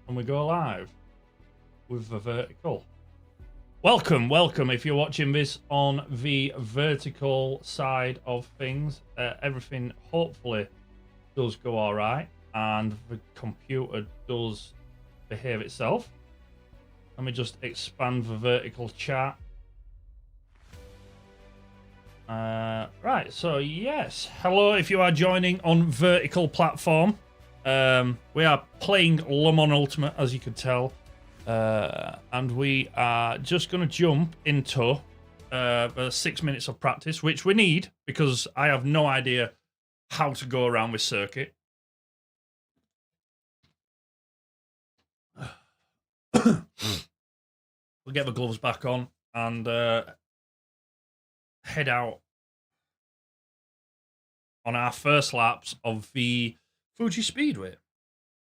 and we go live with the vertical. Welcome if you're watching this on the vertical side of things. Everything hopefully does go all right and the computer does behave itself. Let me just expand the vertical chat. Right, so yes, hello if you are joining on vertical platform. We are playing Le Mans Ultimate, as you can tell, and we are just going to jump into 6 minutes of practice, which we need because I have no idea how to go around this circuit. We'll get the gloves back on and head out on our first laps of the Fuji Speedway.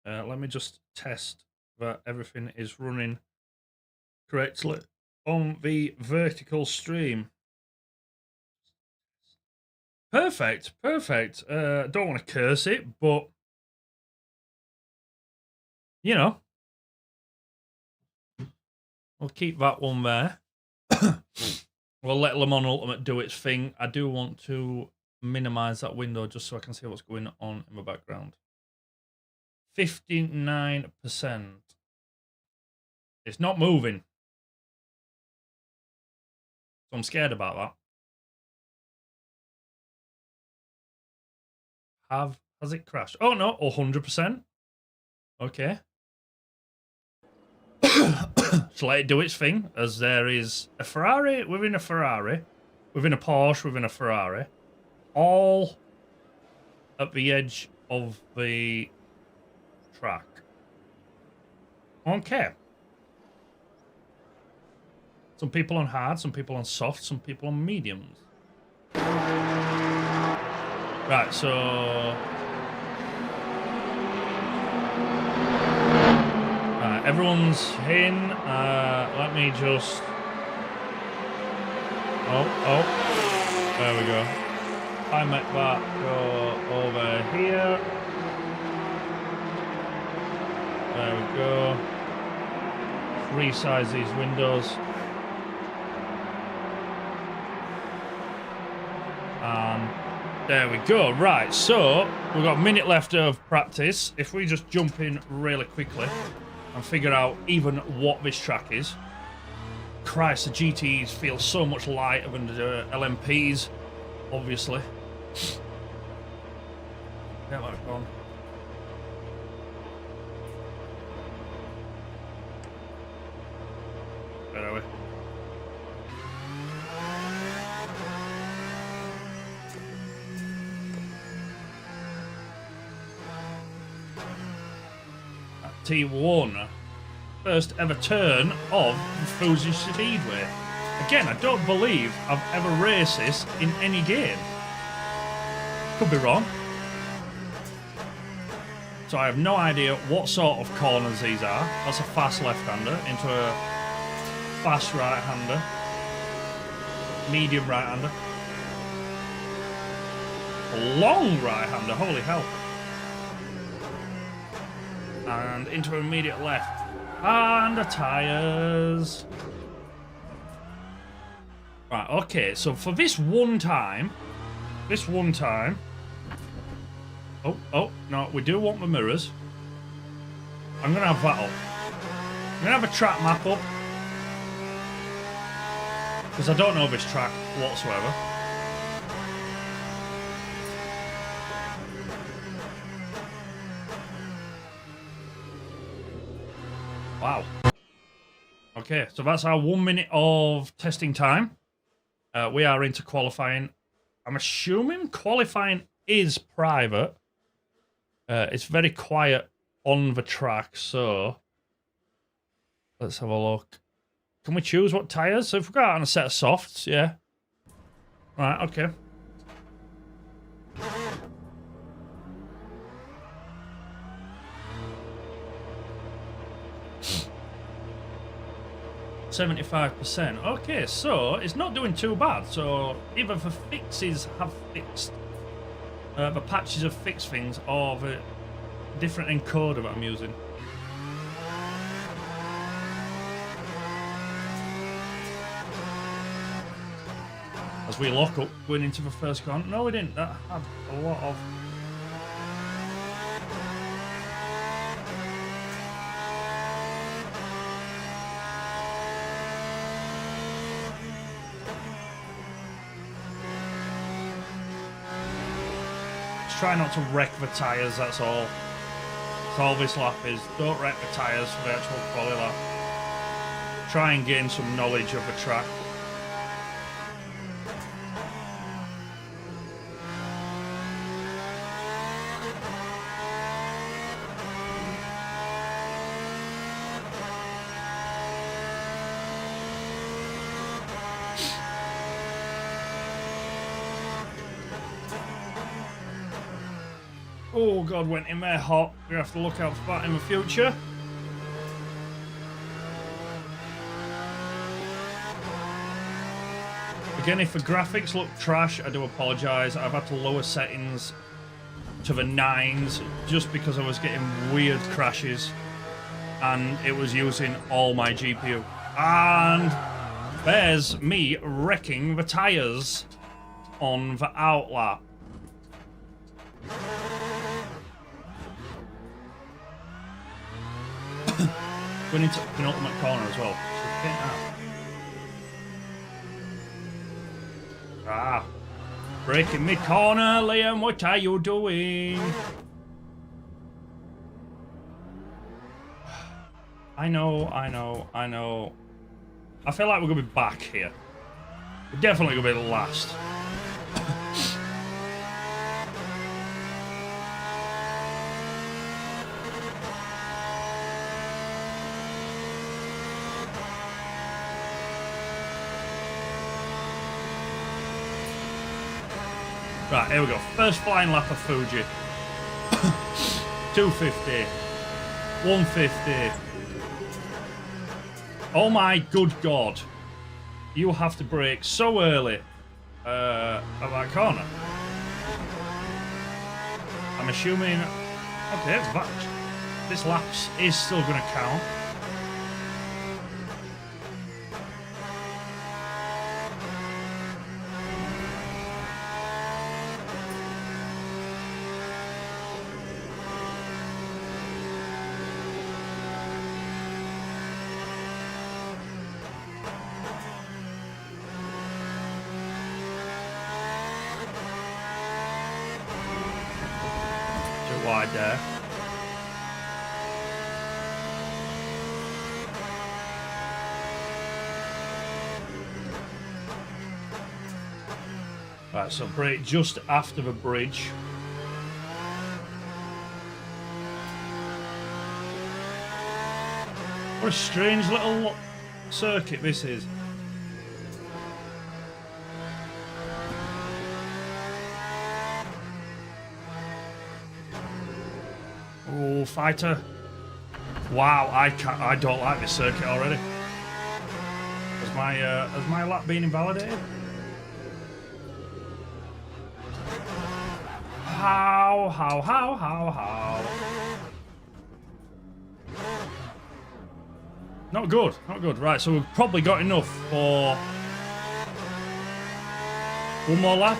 Let me just test that everything is running correctly on the vertical stream. Perfect. Don't want to curse it, but you know, we'll keep that one there. We'll let Le Mans Ultimate do its thing. I do want to minimize that window just so I can see what's going on in the background. 59%. It's not moving. So I'm scared about that. Has it crashed? Oh no, 100%. Okay. So let it do its thing, as there is a Ferrari within a Ferrari, within a Porsche, within a Ferrari, all at the edge of the track. Okay. Some people on hard, some people on soft, some people on mediums. Right, so... everyone's in. Let me just... Oh. There we go. I make that go over here. There we go. Resize these windows. And there we go. Right, so we've got a minute left of practice. If we just jump in really quickly and figure out even what this track is. Christ, the GTs feel so much lighter than the LMPs, obviously. Get that on. Where are we? T1. First ever turn of Fuji Speedway. Again, I don't believe I've ever raced this in any game. Could be wrong. So I have no idea what sort of corners these are. That's a fast left-hander into a fast right-hander. Medium right-hander. A long right-hander, holy hell. And into immediate left. And the tyres. Right, okay, so for this one time. Oh, no, we do want the mirrors. I'm going to have that up. I'm going to have a track map up. Because I don't know this track whatsoever. Wow. Okay, so that's our 1 minute of testing time. We are into qualifying. I'm assuming qualifying is private. It's very quiet on the track, so let's have a look. Can we choose what tyres? So if we go out on a set of softs, yeah. Right, okay. 75%. Okay, so it's not doing too bad. So either the fixes have fixed, the patches have fixed things, or the different encoder that I'm using. as we lock up going into the first corner. No, we didn't. That had a lot of... Just try not to wreck the tyres, that's all. That's all this lap is. Don't wreck the tyres for the actual quali lap. Try and gain some knowledge of the track. Oh god, went in there hot. We have to look out for that in the future. Again, if the graphics look trash, I do apologise. I've had to lower settings to the 9s just because I was getting weird crashes and it was using all my GPU. And there's me wrecking the tyres on the outlap. Going into the penultimate corner as well. So get out. Ah, breaking mid corner, Liam. What are you doing? I know. I feel like we're gonna be back here. We're definitely gonna be the last. Right, here we go. First flying lap of Fuji. 250. 150. Oh my good god. You have to brake so early at that corner. I'm assuming... Okay, this lap is still going to count. Wide there. Right, so brake just after the bridge. What a strange little circuit this is. Oh, fighter. Wow, I don't like this circuit already. Has my lap been invalidated? How? Not good, not good. Right, so we've probably got enough for one more lap.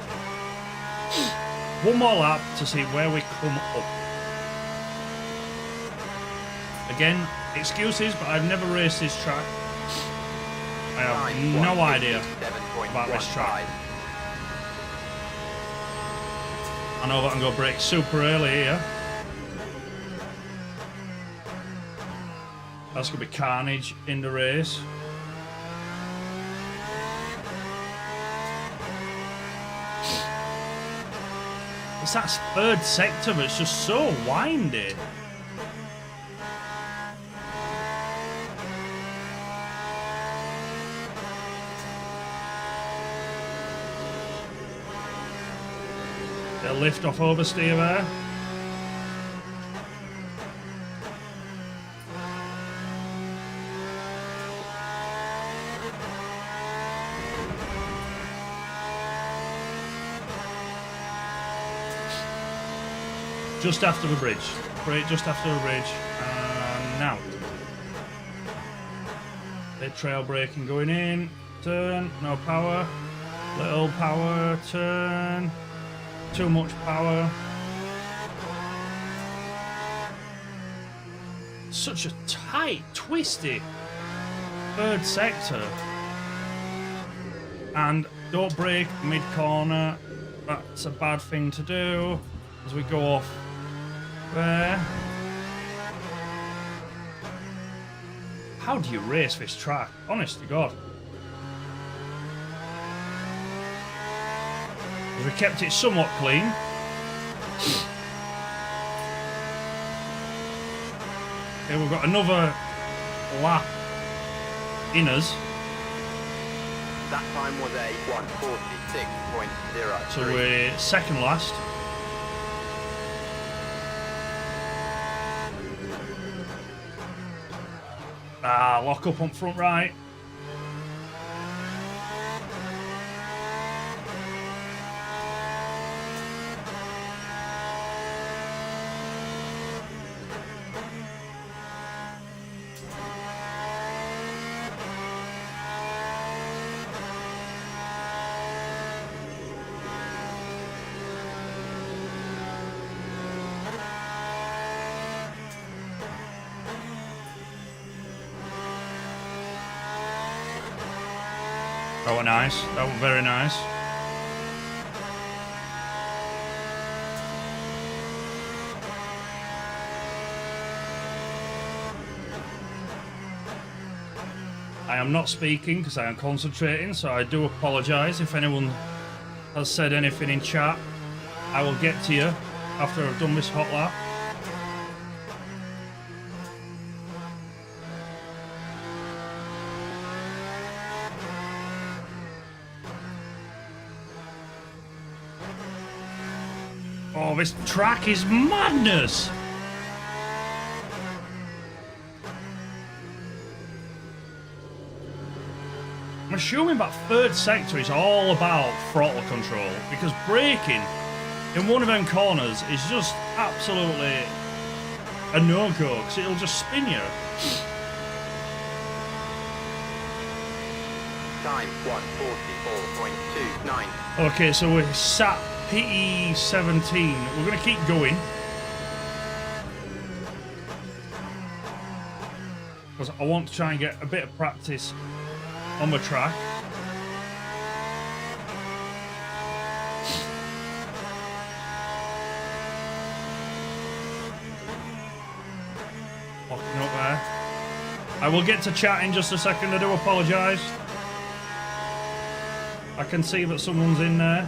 One more lap to see where we come up. Again, excuses, but I've never raced this track. I have no idea about this track. I know that I'm going to brake super early here. That's going to be carnage in the race. It's that third sector that's just so windy. Bit of lift off oversteer there. Just after the bridge. Brake just after the bridge. And now. Bit trail braking going in. Turn. No power. Little power turn. Too much power. Such a tight, twisty third sector. And don't brake mid-corner. That's a bad thing to do as we go off there. How do you race this track? Honest to God. We kept it somewhat clean. Okay, we've got another lap in us. That time was a 1:46.03. So we're second last. Lock up on front right. That was nice. That was very nice. I am not speaking because I am concentrating, so I do apologise if anyone has said anything in chat. I will get to you after I've done this hot lap. Oh, this track is madness! I'm assuming that third sector is all about throttle control, because braking in one of them corners is just absolutely a no-go, because it'll just spin you. Time 1:44.29. Okay, so we're sat PE 17. We're going to keep going. Because I want to try and get a bit of practice on the track. Locking up there. I will get to chat in just a second. I do apologise. I can see that someone's in there.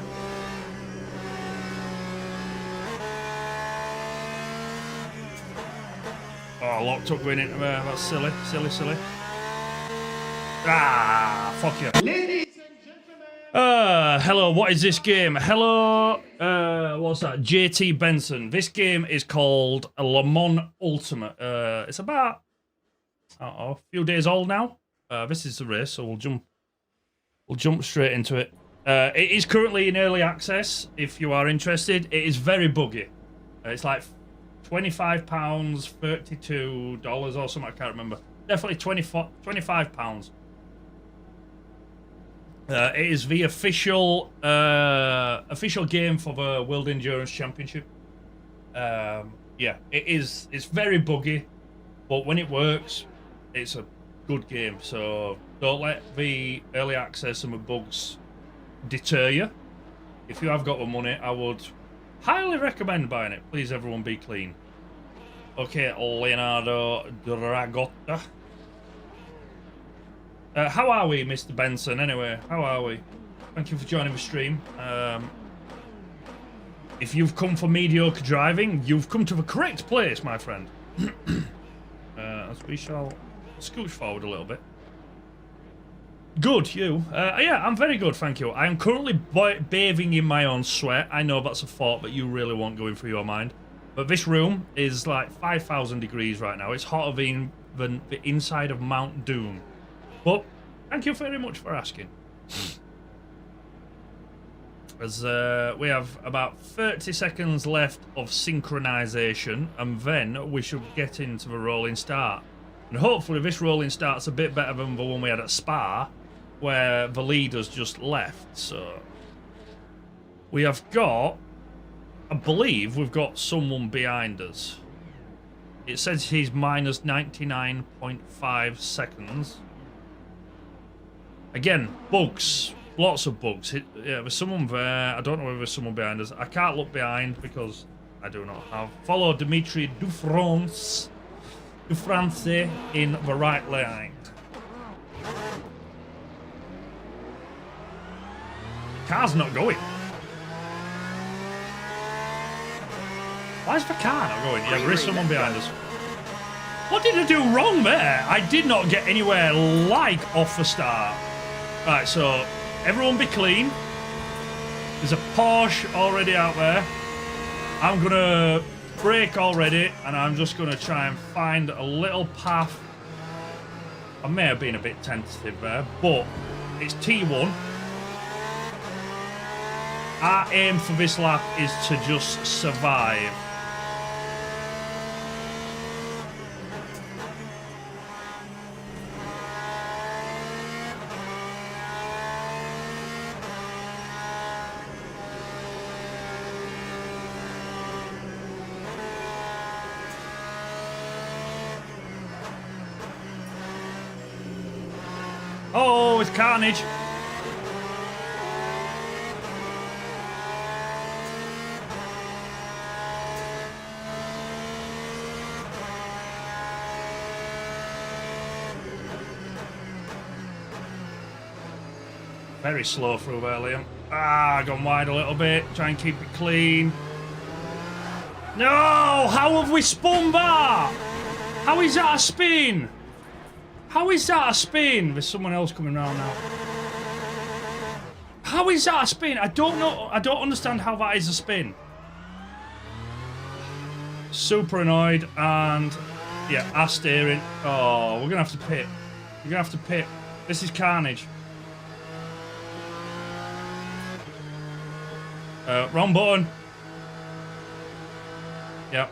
Oh, locked up going into there. That's silly, silly, silly. Ah, fuck you. Ladies and gentlemen. Hello, what is this game? Hello, what's that? JT Benson. This game is called Le Mans Ultimate. It's about, I don't know, a few days old now. This is the race, so we'll jump straight into it. It is currently in early access, if you are interested. It is very buggy. It's like £25, $32 or something, I can't remember. Definitely £25. It is the official game for the World Endurance Championship. Yeah, it's very buggy, but when it works, it's a good game. So don't let the early access and the bugs deter you. If you have got the money, I would highly recommend buying it. Please, everyone, be clean. Okay, Leonardo Dragotta. How are we, Mr. Benson? Anyway, how are we? Thank you for joining the stream. If you've come for mediocre driving, you've come to the correct place, my friend. As we shall scooch forward a little bit. Good, you? Yeah, I'm very good, thank you. I am currently bathing in my own sweat. I know that's a thought that you really want going through your mind. But this room is like 5,000 degrees right now. It's hotter than the inside of Mount Doom. But thank you very much for asking. As we have about 30 seconds left of synchronization, and then we should get into the rolling start. And hopefully this rolling start's a bit better than the one we had at Spa, where the leader's just left. So we have got, I believe we've got someone behind us. It says he's minus 99.5 seconds. Again, bugs. Lots of bugs. Yeah, there's someone there. I don't know if there's someone behind us. I can't look behind because I do not have. Follow Dimitri Dufrance in the right lane. Car's not going. Why is the car not going? Yeah, there is someone behind us. What did I do wrong there? I did not get anywhere like off the start. Right, so everyone be clean. There's a Porsche already out there. I'm gonna brake already, and I'm just gonna try and find a little path. I may have been a bit tentative there, but it's T1. Our aim for this lap is to just survive. Oh, it's carnage. Very slow through there, Liam. Ah, gone wide a little bit. Try and keep it clean. No! How have we spun that? How is that a spin? How is that a spin? There's someone else coming around now. How is that a spin? I don't know. I don't understand how that is a spin. Super annoyed and yeah, our steering. Oh, we're gonna have to pit. We're gonna have to pit. This is carnage. Wrong button. Yep.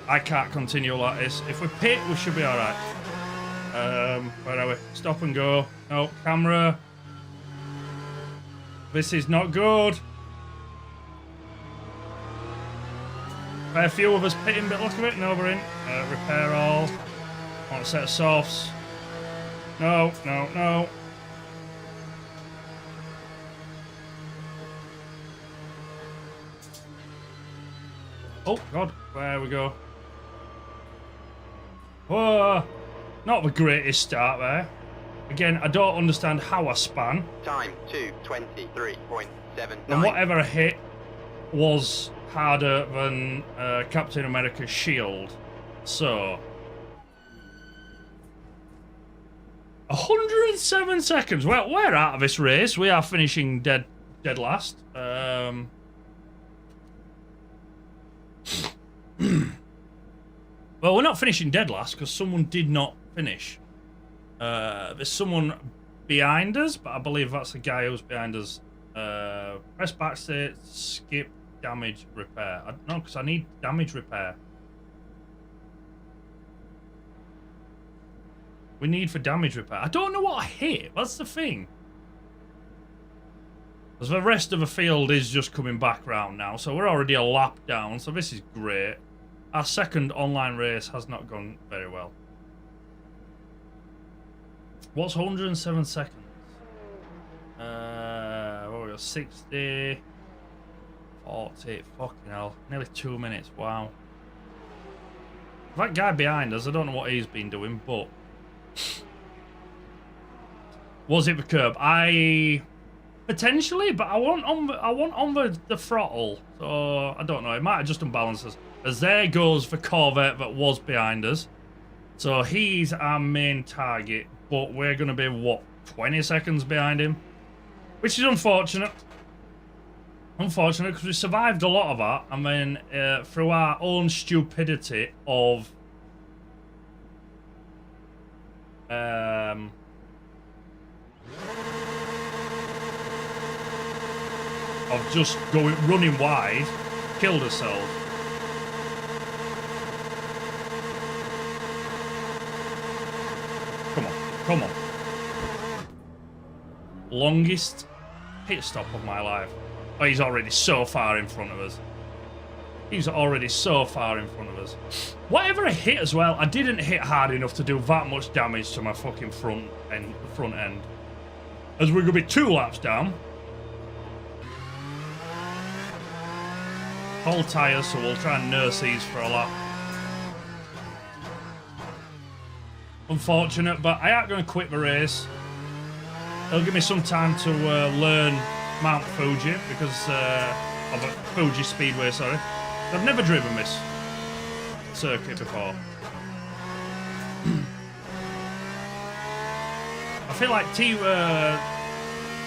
I can't continue like this. If we pit, we should be alright. Where are we? Stop and go. No, camera. This is not good. A few of us pitting, but look at it. No, we're in. Repair all. Want a set of softs. No, no, no. Oh, God. There we go. Whoa. Not the greatest start there. Again, I don't understand how I span. Time 2:23.79. And whatever I hit was harder than Captain America's shield. So 107 seconds. Well, we're out of this race. We are finishing dead last. Well, we're not finishing dead last because someone did not finish. There's someone behind us, but I believe that's the guy who's behind us. Press backstage, skip, damage, repair. No, because I need damage repair. We need for damage repair. I don't know what I hit. That's the thing. Because the rest of the field is just coming back round now, so we're already a lap down, so this is great. Our second online race has not gone very well. What's 107 seconds? What we got? 60, 40, fucking hell. Nearly 2 minutes, wow. That guy behind us, I don't know what he's been doing, but... Was it the curb? Potentially, but I want on the throttle, so I don't know. It might have just unbalanced us. As there goes the Corvette that was behind us. So he's our main target, but we're going to be, what, 20 seconds behind him? Which is unfortunate. Unfortunate, because we survived a lot of that, and then through our own stupidity of... of just running wide, killed herself. Come on, come on. longest pit stop of my life. Oh, he's already so far in front of us. He's already so far in front of us. Whatever I hit as well, I didn't hit hard enough to do that much damage to my fucking front end. As we're going to be 2 laps down. Whole tyres, so we'll try and nurse these for a lap. Unfortunate, but I ain't going to quit the race. It'll give me some time to learn Mount Fuji, because of a Fuji Speedway, sorry. I've never driven this circuit before. I feel like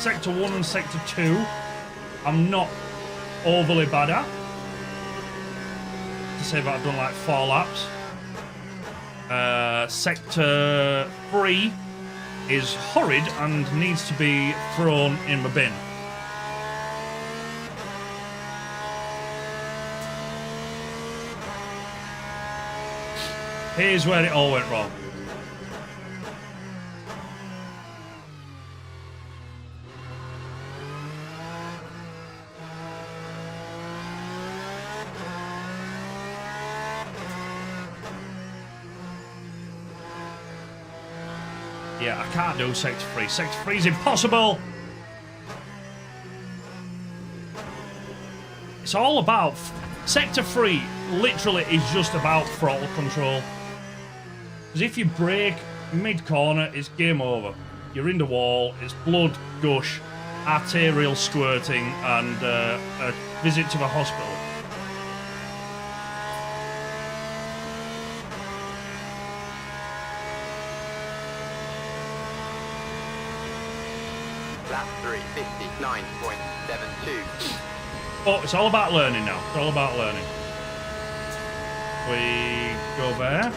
Sector 1 and Sector 2, I'm not overly bad at. To say that I've done like 4 laps. Sector 3 is horrid and needs to be thrown in the bin. Here's where it all went wrong. Yeah, I can't do Sector 3. Sector 3 is impossible! It's all about... Sector 3 literally is just about throttle control. Because if you brake mid-corner, it's game over. You're in the wall, it's blood, gush, arterial squirting, and a visit to the hospital. Lap 3, 59.72. But it's all about learning now. It's all about learning. We go there.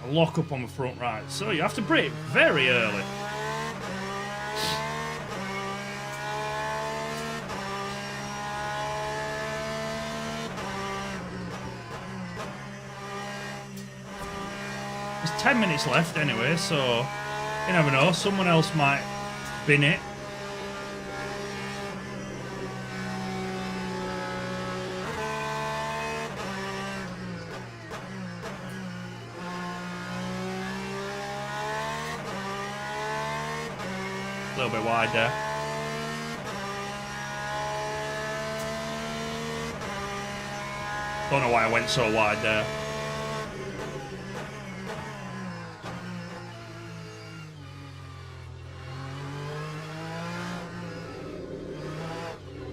A lock up on the front right. So you have to brake very early. There's 10 minutes left anyway, so you never know. Someone else might bin it. A little bit wide there. Don't know why I went so wide there.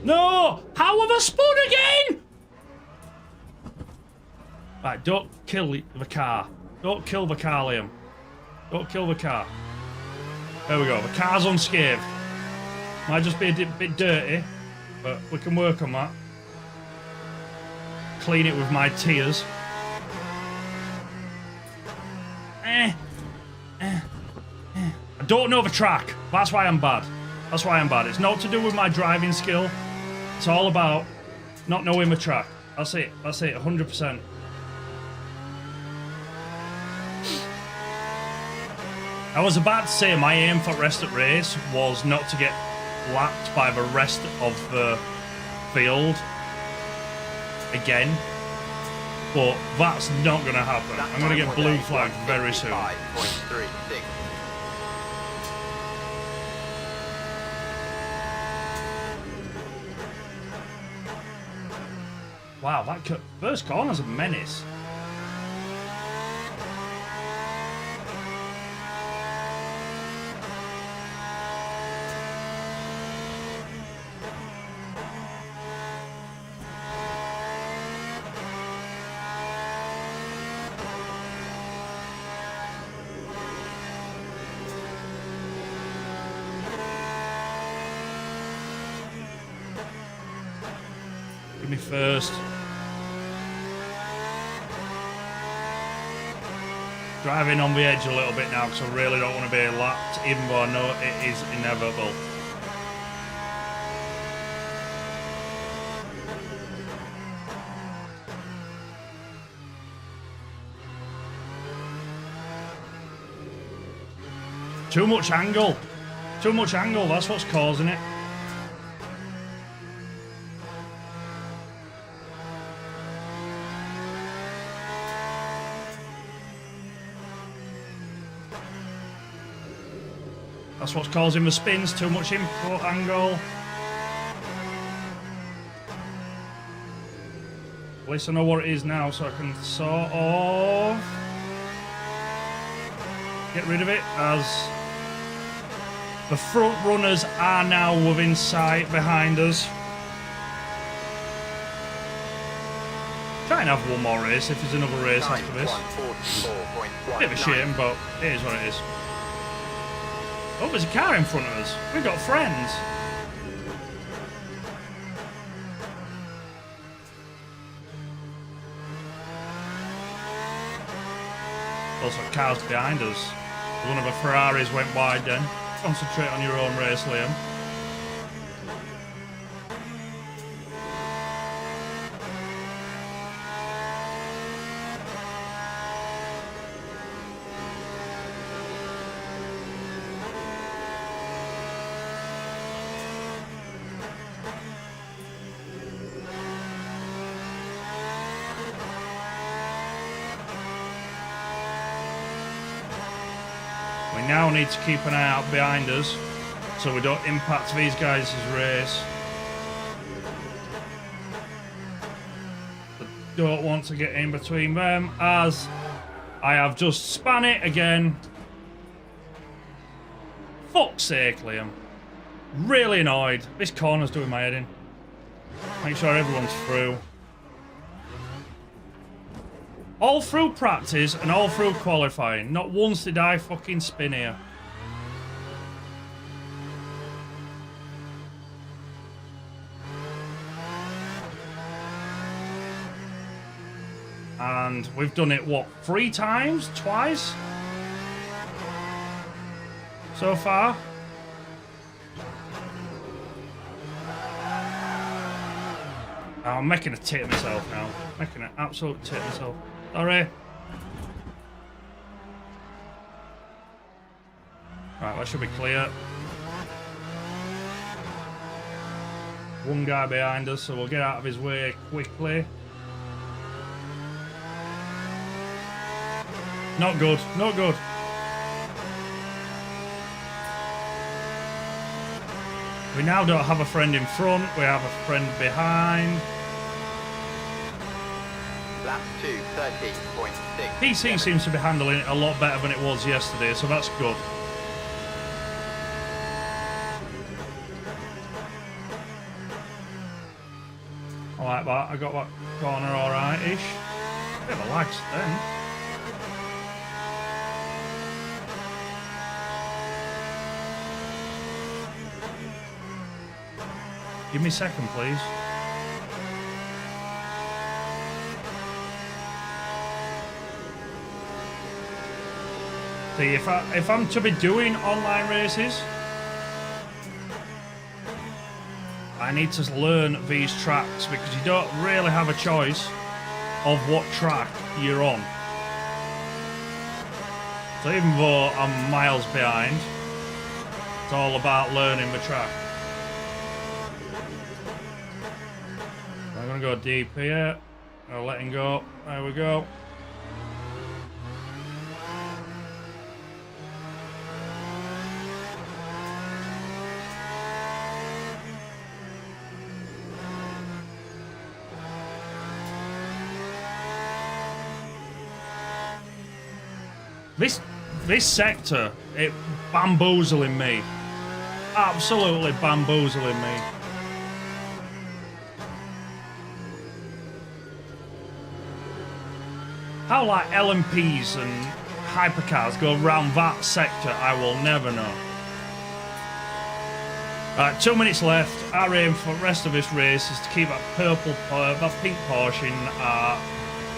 No! How have I spun again? Right, don't kill the car. Don't kill the car, Liam. Don't kill the car. There we go. The car's unscathed. Might just be a bit dirty, but we can work on that. Clean it with my tears. I don't know the track. That's why I'm bad. That's why I'm bad. It's not to do with my driving skill. It's all about not knowing the track. That's it. That's it. 100%. I was about to say my aim for rest at race was not to get lapped by the rest of the field again, but that's not going to happen. I'm going to get blue flagged very soon. 5.36. Wow, that first corner's a menace. Me first. Driving on the edge a little bit now because I really don't want to be lapped, even though I know it is inevitable. Too much angle. Too much angle, that's what's causing it. That's what's causing the spins, too much input angle. At least I know what it is now, so I can sort of get rid of it, as the front runners are now within sight behind us. Try and have one more race if there's another race after this. Bit of a shame, but it is what it is. Oh, there's a car in front of us. We've got friends. Also, cars behind us. One of the Ferraris went wide then. Concentrate on your own race, Liam. We now need to keep an eye out behind us so we don't impact these guys' race. But don't want to get in between them, as I have just span it again. Fuck's sake, Liam. Really annoyed. This corner's doing my head in. Make sure everyone's through. All through practice and all through qualifying. Not once did I fucking spin here. And we've done it, what, 3 times? Twice? So far? Oh, I'm making a tit of myself now. Making an absolute tit of myself. Sorry. Right, that should be clear. One guy behind us, so we'll get out of his way quickly. Not good, not good. We now don't have a friend in front, we have a friend behind. Lap 2, 13.6. PC seems to be handling it a lot better than it was yesterday, so that's good. I like that, I got that corner alright-ish. Bit of a lag then. Give me a second, please. See, if I'm to be doing online races, I need to learn these tracks, because you don't really have a choice of what track you're on. So even though I'm miles behind, it's all about learning the track. I'm gonna go deep here. I'll let him go. There we go. This sector, it bamboozling me. Absolutely bamboozling me. How like LMPs and hypercars go around that sector, I will never know. Right, 2 minutes left. Our aim for the rest of this race is to keep that that pink portion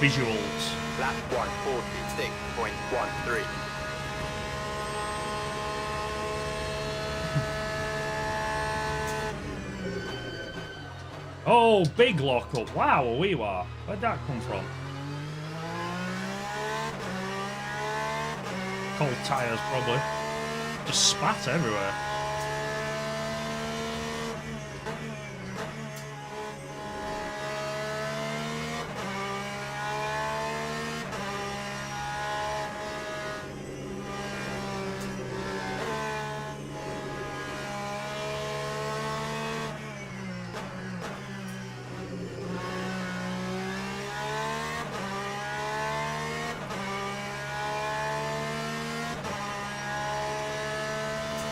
visuals. Lap 146.13. Oh, big lockup. Wow, we were. Where'd that come from? Cold tyres, probably. just spat everywhere.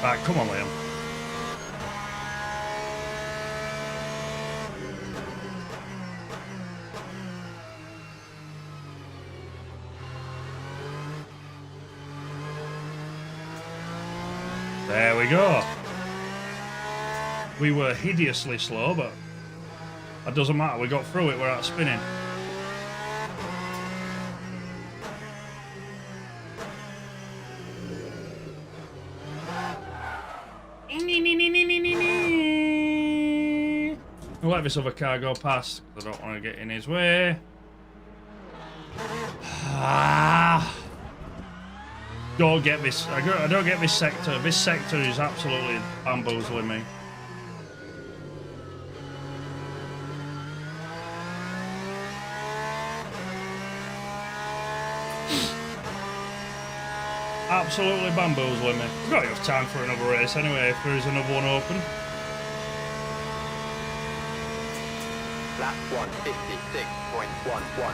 Right, come on, Liam. There we go. We were hideously slow, but that doesn't matter. We got through it without spinning. I'll let this other car go past because I don't want to get in his way. Don't get this. I don't get this sector. This sector is absolutely bamboozling me. Absolutely bamboozling me. We've got enough time for another race anyway, if there is another one open. Lap 156.11.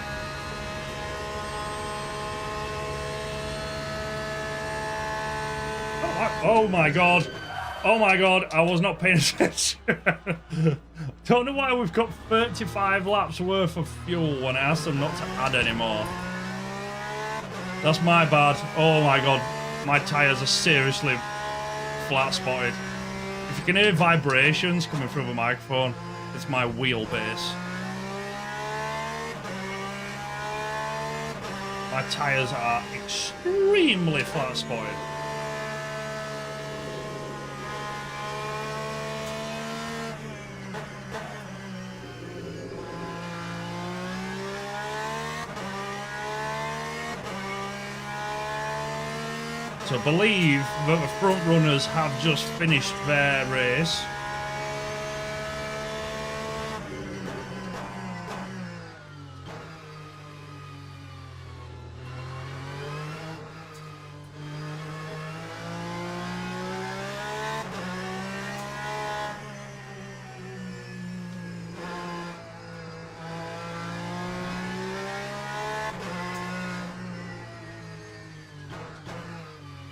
Oh my god. Oh my god, I was not paying attention. Don't know why we've got 35 laps worth of fuel when I asked them not to add any more. That's my bad. Oh my god, my tyres are seriously flat spotted. If you can hear vibrations coming through the microphone, it's my wheelbase. My tyres are extremely flat spotted. So I believe that the front runners have just finished their race.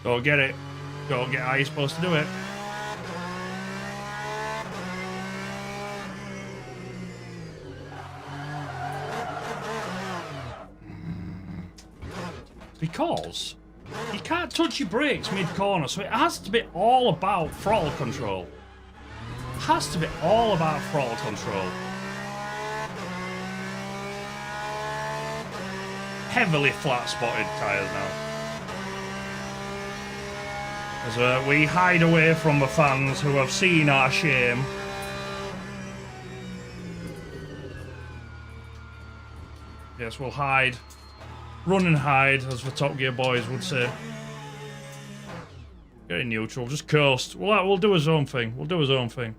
Go get it. Go get how you're supposed to do it. Because you can't touch your brakes mid-corner, so it has to be all about throttle control. It has to be all about throttle control. Heavily flat-spotted tyres now. As we hide away from the fans who have seen our shame. Yes, we'll hide. Run and hide, as the Top Gear boys would say. Get in neutral, just coast. We'll do his own thing. We'll do his own thing.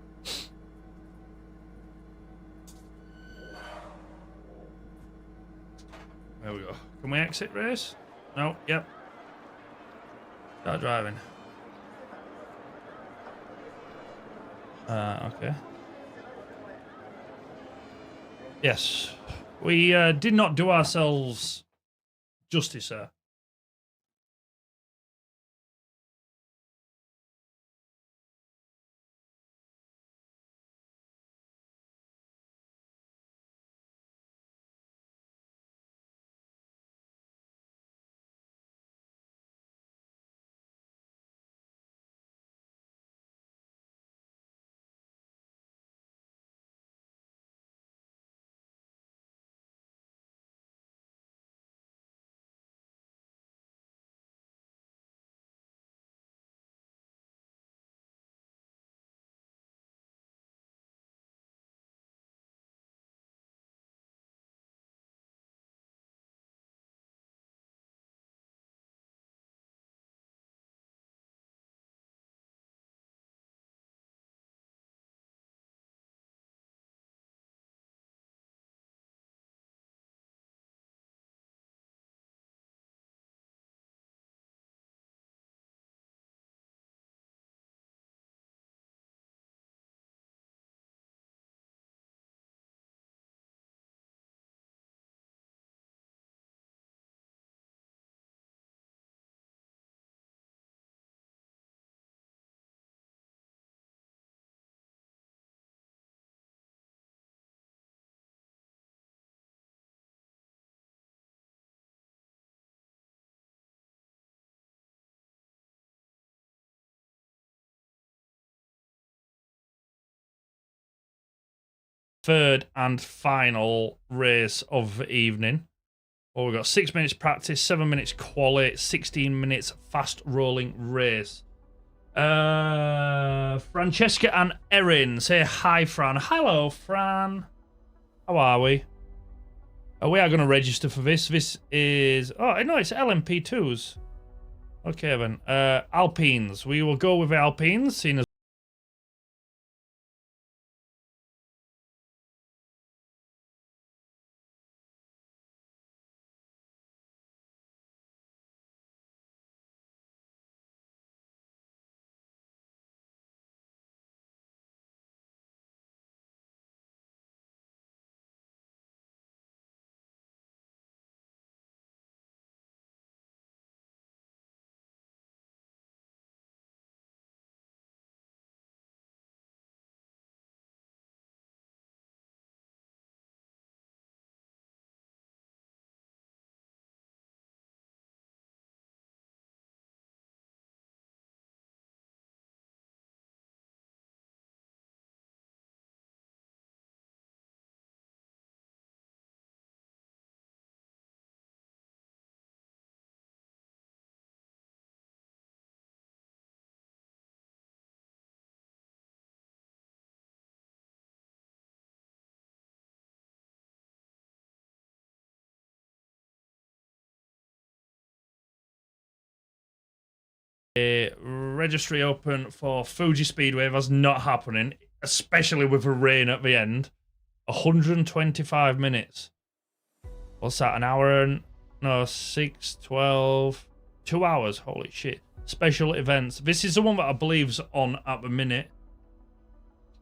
There we go. Can we exit race? No, yep. Start driving. Okay. Yes. We did not do ourselves justice, sir. third and final race of the evening. Well, we've got 6 minutes practice, 7 minutes quali, 16 minutes fast rolling race. Francesca and Erin say hi, Fran. Hello, Fran. How are we? We are going to register for this. This is... Oh, no, it's LMP2s. Okay, then. Alpines. We will go with the Alpines, seeing as... registry open for Fuji Speedway. That's not happening, especially with the rain at the end. 125 minutes. What's that? An hour and... No, 6, 12... 2 hours. Holy shit. Special events. This is the one that I believe's on at the minute.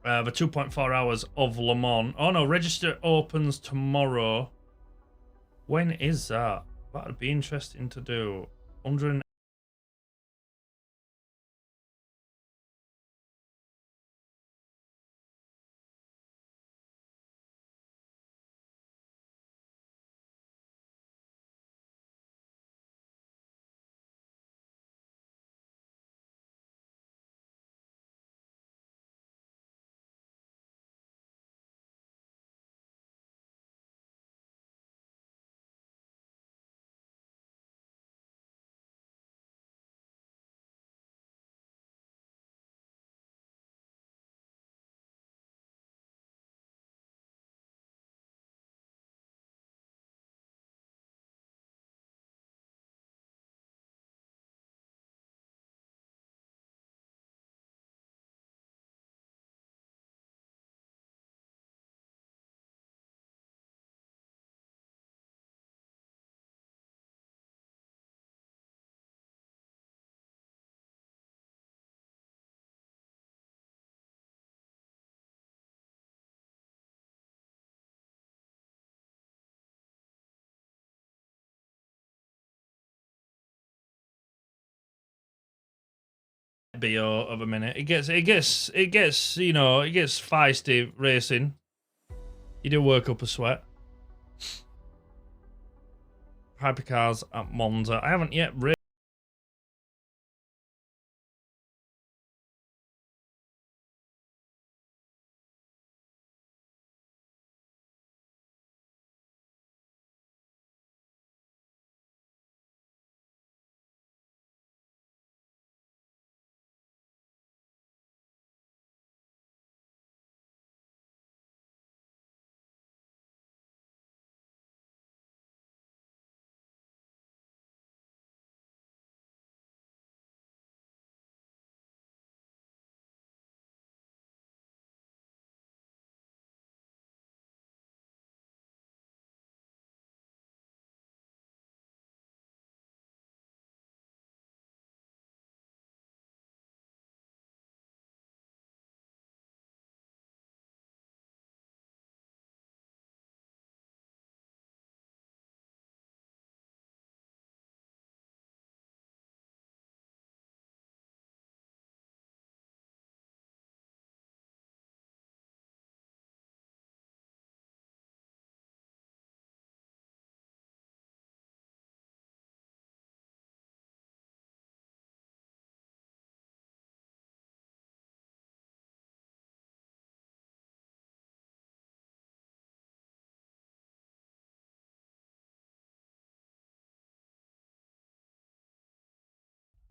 The 2.4 hours of Le Mans. Oh no, register opens tomorrow. When is that? That'd be interesting to do. 100... BO of a minute. It gets you know, it gets feisty racing. You do work up a sweat. Hypercars at Monza. I haven't yet raced.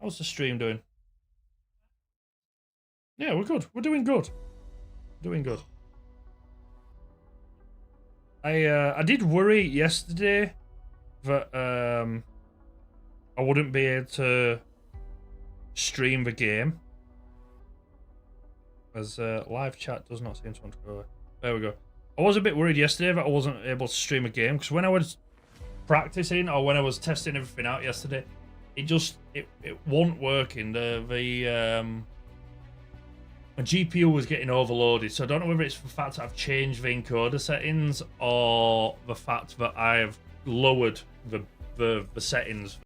How's the stream doing? Yeah, we're good. We're doing good. Doing good. I did worry yesterday that I wouldn't be able to stream the game, as live chat does not seem to want to go. There we go. I was a bit worried yesterday that I wasn't able to stream a game, because when I was practicing or when I was testing everything out yesterday, it wasn't working. My GPU was getting overloaded, so I don't know whether it's the fact that I've changed the encoder settings or the fact that I have lowered the settings.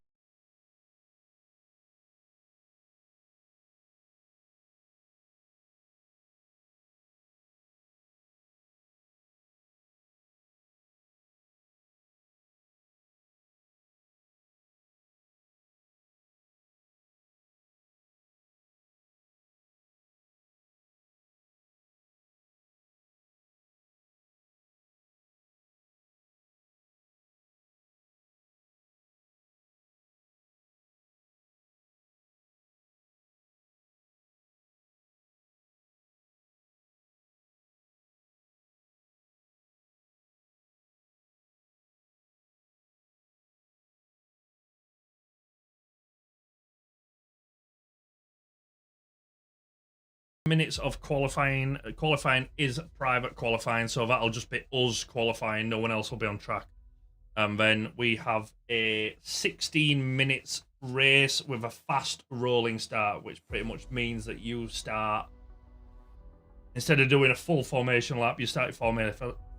Minutes of qualifying. Qualifying is private qualifying, so that'll just be us qualifying. No one else will be on track. And then we have a 16 minutes race with a fast rolling start, which pretty much means that you start, instead of doing a full formation lap, you start your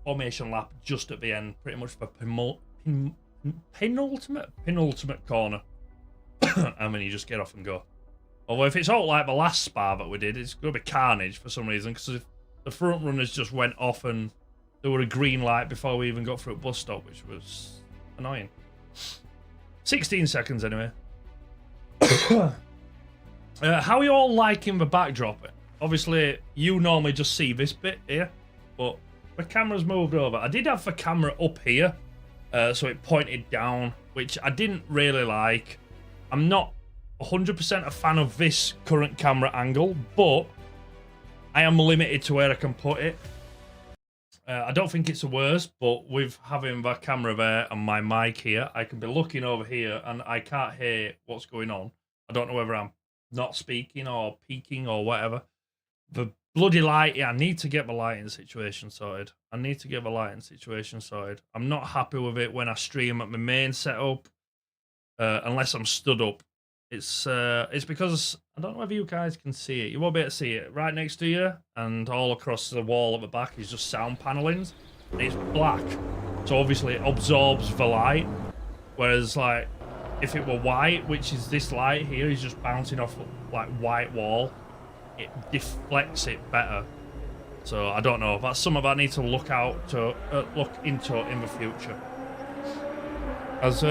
formation lap just at the end, pretty much the penultimate corner. And then you just get off and go. Although if it's all like the last spa that we did, it's going to be carnage for some reason, because if the front runners just went off and there were a green light before we even got through a bus stop, which was annoying. 16 seconds anyway. How are you all liking the backdrop? Obviously, you normally just see this bit here, but the camera's moved over. I did have the camera up here, so it pointed down, which I didn't really like. I'm not 100% a fan of this current camera angle, but I am limited to where I can put it. I don't think it's the worst, but with having the camera there and my mic here, I can be looking over here and I can't hear what's going on. I don't know whether I'm not speaking or peaking or whatever. The bloody light, yeah, I need to get the lighting situation sorted. I'm not happy with it when I stream at my main setup, unless I'm stood up. It's because I don't know whether you guys can see it. You won't be able to see it. Right next to you and all across the wall at the back is just sound panelings. And it's black, so obviously it absorbs the light. Whereas, like, if it were white, which is this light here, is just bouncing off like white wall, it deflects it better. So I don't know. That's something that I need to look into in the future. As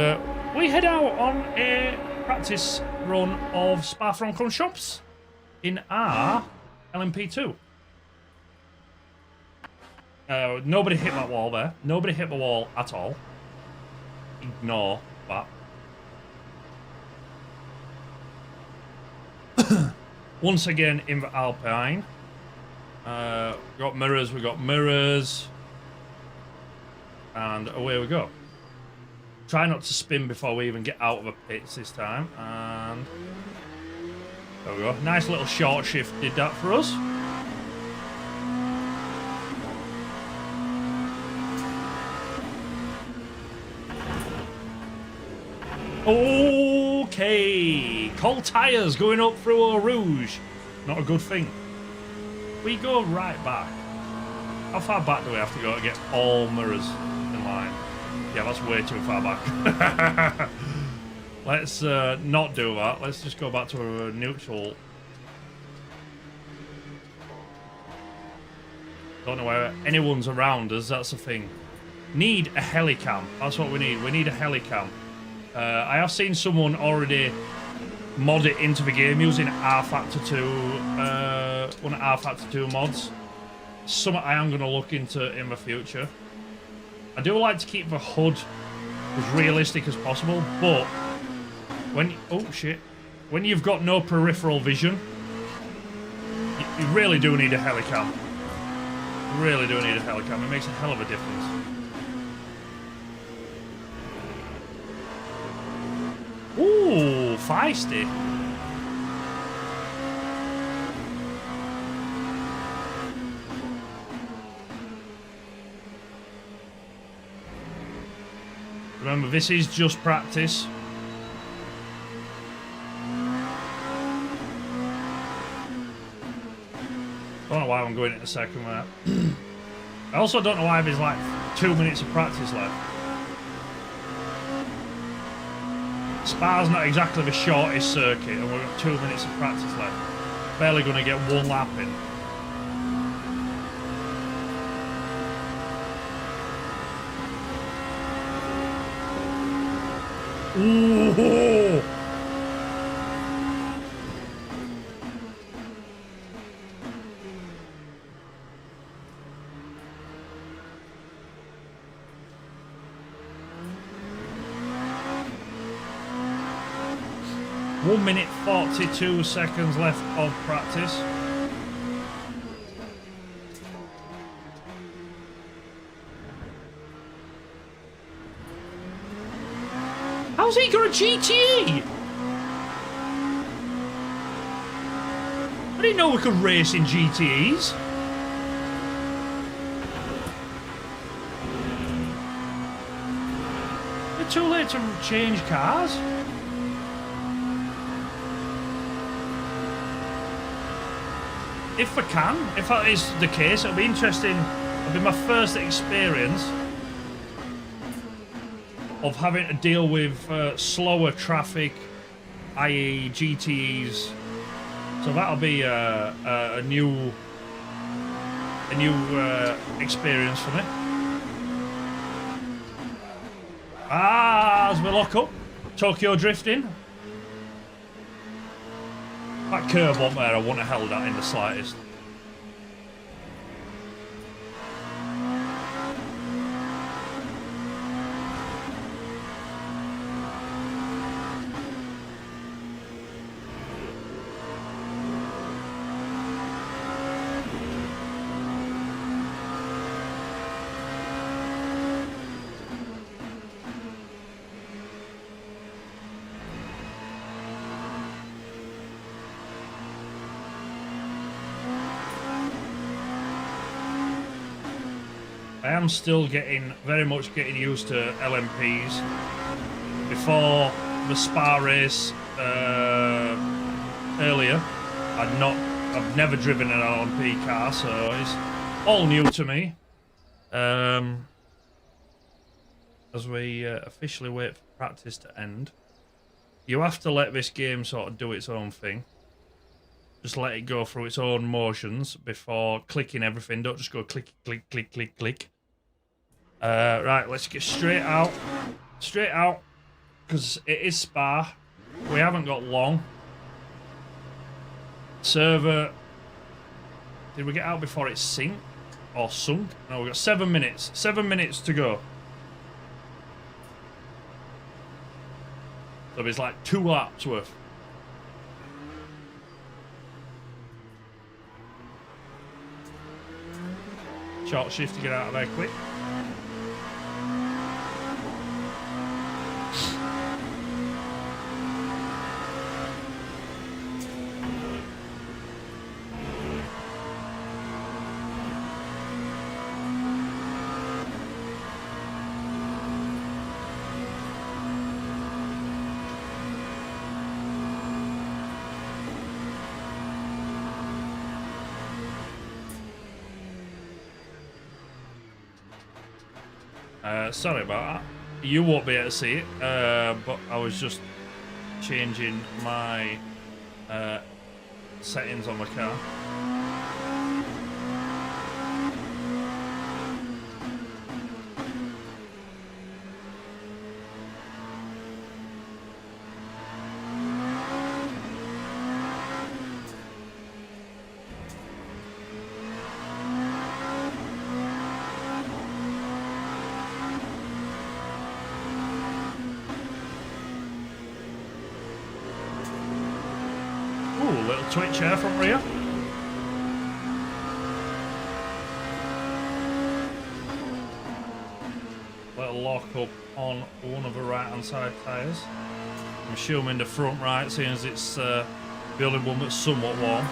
we head out on a practice run of Spa-Francorchamps in our LMP2. Nobody hit that wall there. Nobody hit the wall at all. Ignore that. Once again in the Alpine. We got mirrors. And away we go. Try not to spin before we even get out of the pits this time. And there we go. Nice little short shift did that for us. Okay. Cold tires going up through Eau Rouge. Not a good thing. We go right back. How far back do we have to go to get all mirrors in line? Yeah, that's way too far back. Let's not do that. Let's just go back to a neutral. Don't know where anyone's around us. That's the thing. Need a helicam. That's what we need. We need a helicam. I have seen someone already mod it into the game using R-Factor 2, one of R-Factor 2 mods. Something I am going to look into in the future. I do like to keep the HUD as realistic as possible, but when... Oh, shit. when you've got no peripheral vision, you really do need a helicam. You really do need a helicam. It makes a hell of a difference. Ooh, feisty. Remember, this is just practice. I don't know why I'm going into second with that. I also don't know why there's like 2 minutes of practice left. Spa's not exactly the shortest circuit, and we've got 2 minutes of practice left. Barely going to get one lap in. Ooh! 1 minute 42 seconds left of practice. How's he got a GTE? I didn't know we could race in GTEs. It's too late to change cars. If I can, if that is the case, it'll be interesting. It'll be my first experience of having to deal with slower traffic, i.e. GTEs. So that'll be a new experience for me. As we lock up, Tokyo drifting. That curb up there, I wouldn't have held that in the slightest. I am still very much getting used to LMPs. Before the Spa race earlier, I've never driven an LMP car, so it's all new to me. As we officially wait for practice to end, you have to let this game sort of do its own thing. Just let it go through its own motions before clicking everything. Don't just go click, click, click, click, click. Right, let's get straight out. Straight out, because it is Spa. We haven't got long. Server. Did we get out before it sunk? Or sunk? No, we've got 7 minutes. 7 minutes to go. So there's like 2 laps worth. Short shift to get out of there quick. Sorry about that. You won't be able to see it, but I was just changing my settings on my car. Ooh, little twitch here from rear. Little lock up on one of the right hand side tyres. I'm assuming the front right, seeing as it's the only one that's somewhat warm.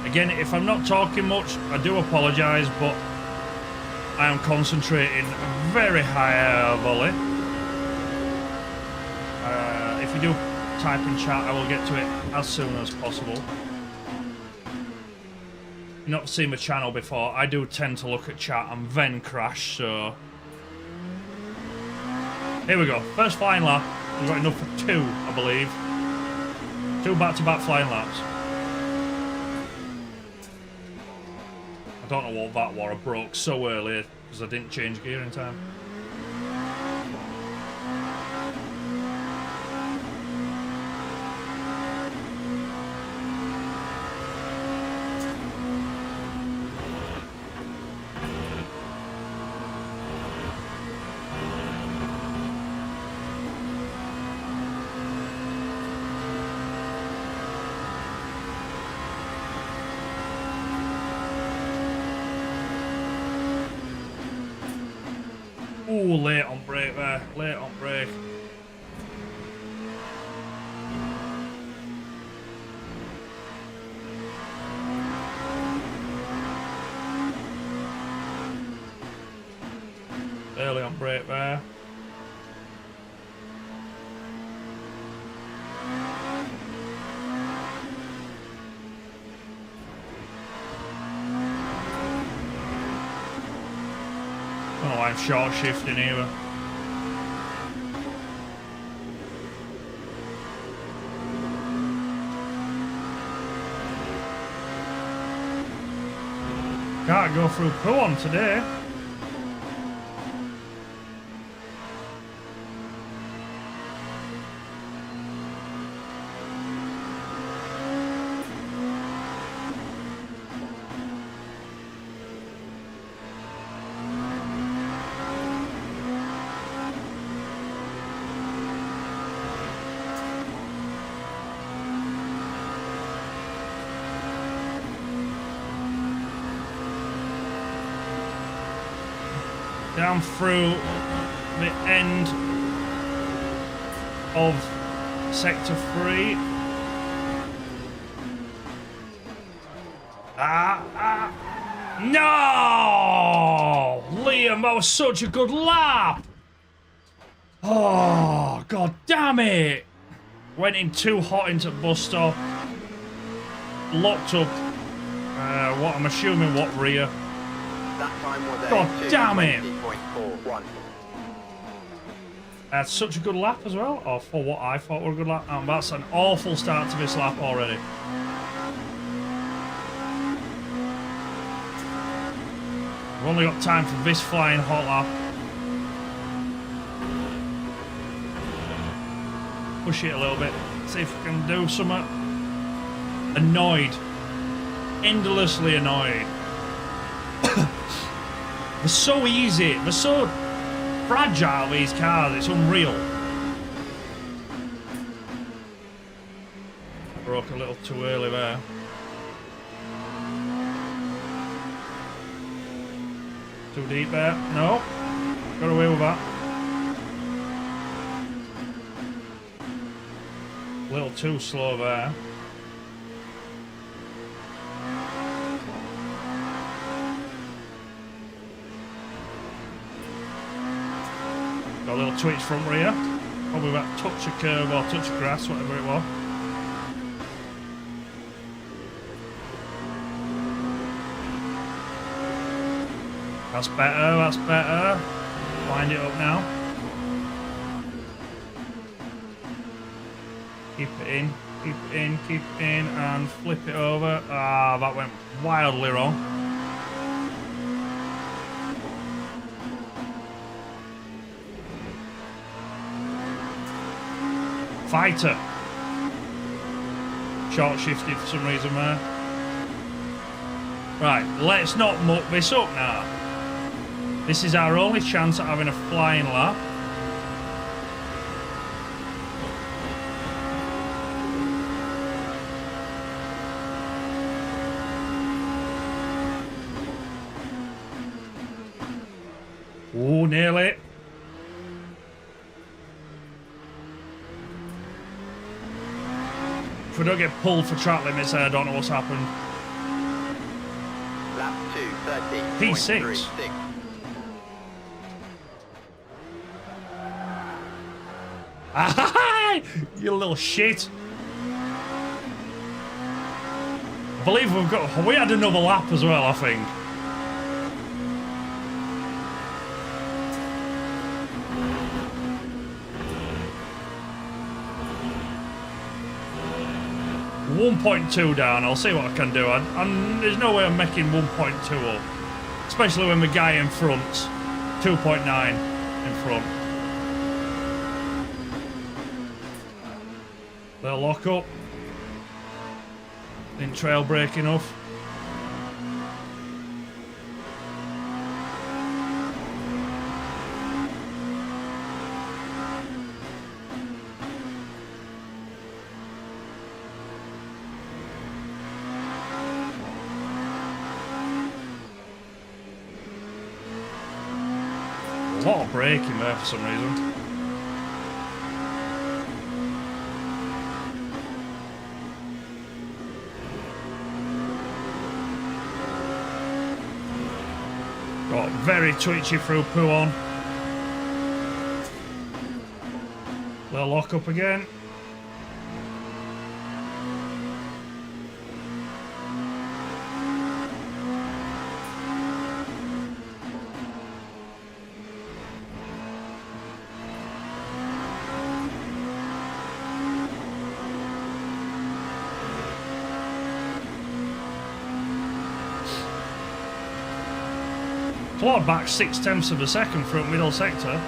Again, if I'm not talking much, I do apologise, but I am concentrating very high volley. If you do type in chat, I will get to it as soon as possible. You've not seen my channel before, I do tend to look at chat and then crash, so... Here we go, first flying lap. We've got enough for 2, I believe. 2 back-to-back flying laps. I don't know what that was. I broke so early because I didn't change gear in time. Ooh, late on brake there. Late on brake. Early on brake there. Oh, I'm short shifting here. Can't go through poo on today. Down through the end of sector 3. No! Liam, that was such a good lap! Oh, god damn it! Went in too hot into bus stop. Locked up, what I'm assuming, what rear. That time was God damn it! 20.41. That's such a good lap as well, or for what I thought were a good lap. And that's an awful start to this lap already. We've only got time for this flying hot lap. Push it a little bit, see if we can do something. Annoyed. Endlessly annoyed. They're so easy. They're so fragile, these cars. It's unreal. Broke a little too early there. Too deep there. No. Got away with that. A little too slow there. Got a little twitch front rear. Probably about touch of curve or touch of grass, whatever it was. That's better, that's better. Wind it up now. Keep it in, keep it in, keep it in, and flip it over. Ah, that went wildly wrong. Fighter. Short shifted for some reason there. Right, let's not muck this up now. This is our only chance at having a flying lap. Oh, nearly. If we don't get pulled for track limits there, I don't know what's happened. Lap 2, 30.36. Ah, you little shit. I believe we had another lap as well, I think. .2 down. I'll see what I can do. There's no way I'm making 1.2 up, especially when the guy in front's 2.9 in front. They'll lock up. Didn't trail brake enough. A lot of braking there for some reason. Got very twitchy through poo on. They'll lock up again. Clawed back 0.6 of a second from middle sector.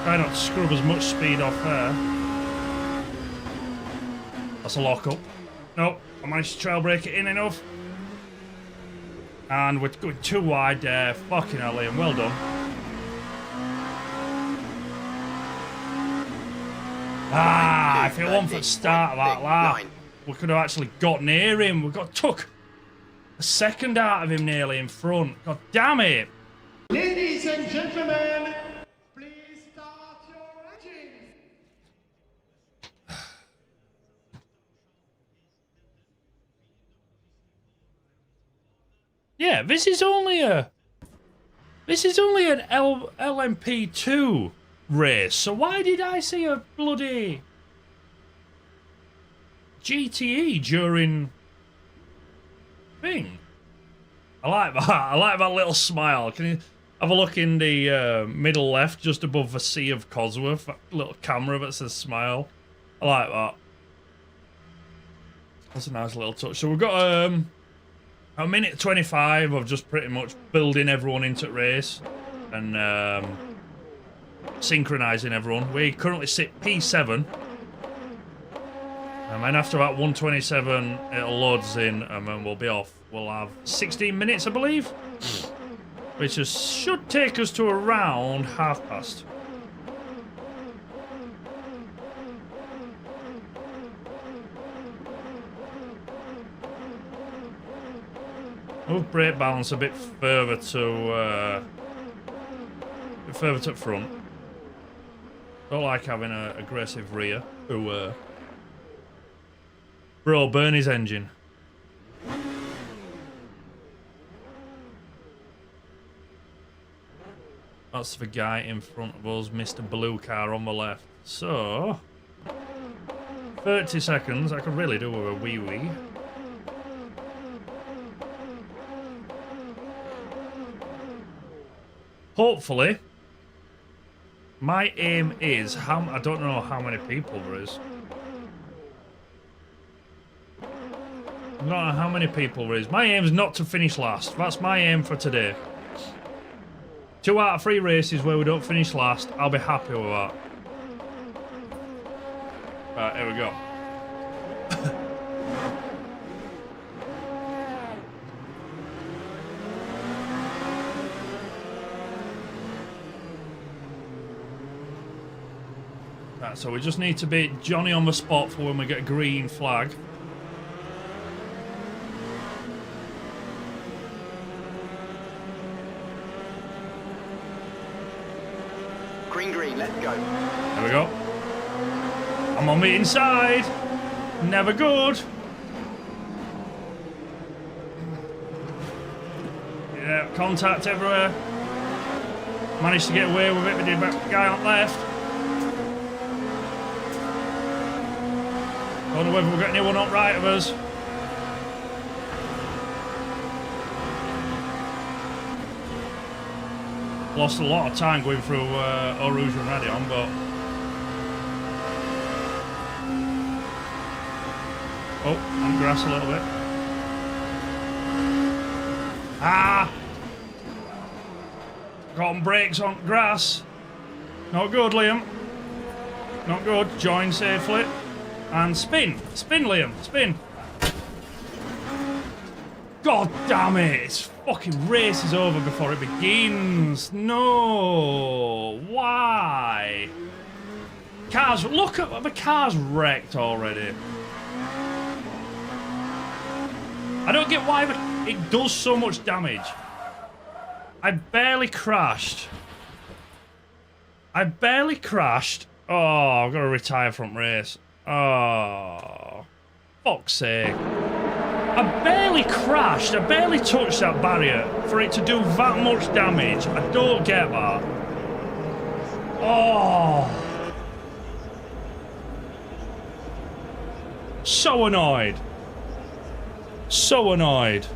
Try not to scrub as much speed off there. That's a lock up. Nope, I managed to trail brake it in enough. And we're going too wide there. Fucking hell, Liam, well done. Ah, if it wasn't for the start of that lap, we could have actually got near him. We took a second out of him nearly in front. God damn it. Ladies and gentlemen, please start your engines. Yeah, this is only an LMP2 race. So why did I see a bloody GTE during thing? I like that. I like that little smile. Can you have a look in the middle left, just above the Sea of Cosworth? That little camera that says smile. I like that. That's a nice little touch. So we've got a minute 25 of just pretty much building everyone into the race and synchronizing everyone. We currently sit P7. And then after about 127, it'll load us in, and then we'll be off. We'll have 16 minutes, I believe, which should take us to around past. Move brake balance a bit further to front. Don't like having an aggressive rear. Bro, burn his engine. That's the guy in front of us, Mr. Blue Car on the left. So, 30 seconds, I could really do with a wee-wee. Hopefully, my aim is, I don't know how many people there is. I don't know how many people there is. My aim is not to finish last. That's my aim for today. 2 out of 3 races where we don't finish last. I'll be happy with that. Right, here we go. Right, so we just need to beat Johnny on the spot for when we get a green flag. Green, let's go. There we go. I'm on the inside. Never good. Yeah, contact everywhere. Managed to get away with it with the guy on left. Don't know whether we'll get anyone on right of us. Lost a lot of time going through Aorus and Radion, but... Oh, on grass a little bit. Ah! Got on brakes on grass. Not good, Liam. Not good. Join safely. And spin. Spin, Liam. Spin. God damn it. It's fucking race is over before it begins. No. Why? Cars. Look at the car's wrecked already. I don't get why it does so much damage. I barely crashed. Oh, I've got to retire from race. Oh, fuck's sake. I barely crashed. I barely touched that barrier for it to do that much damage. I don't get that. Oh. So annoyed. So annoyed.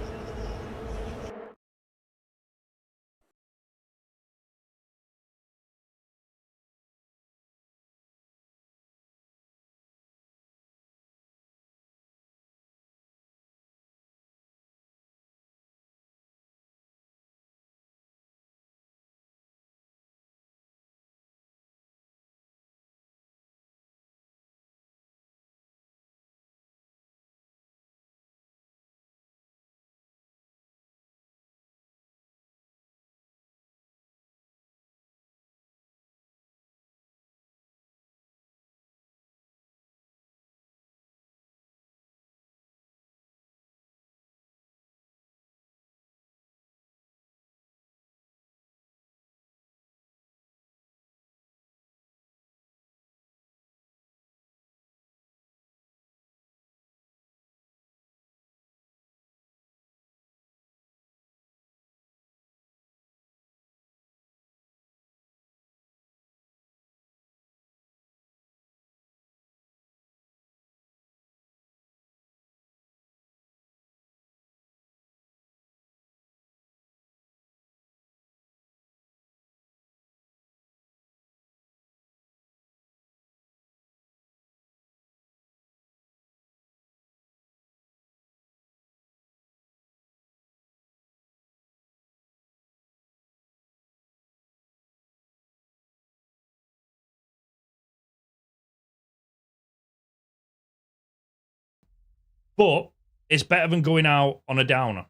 But it's better than going out on a downer.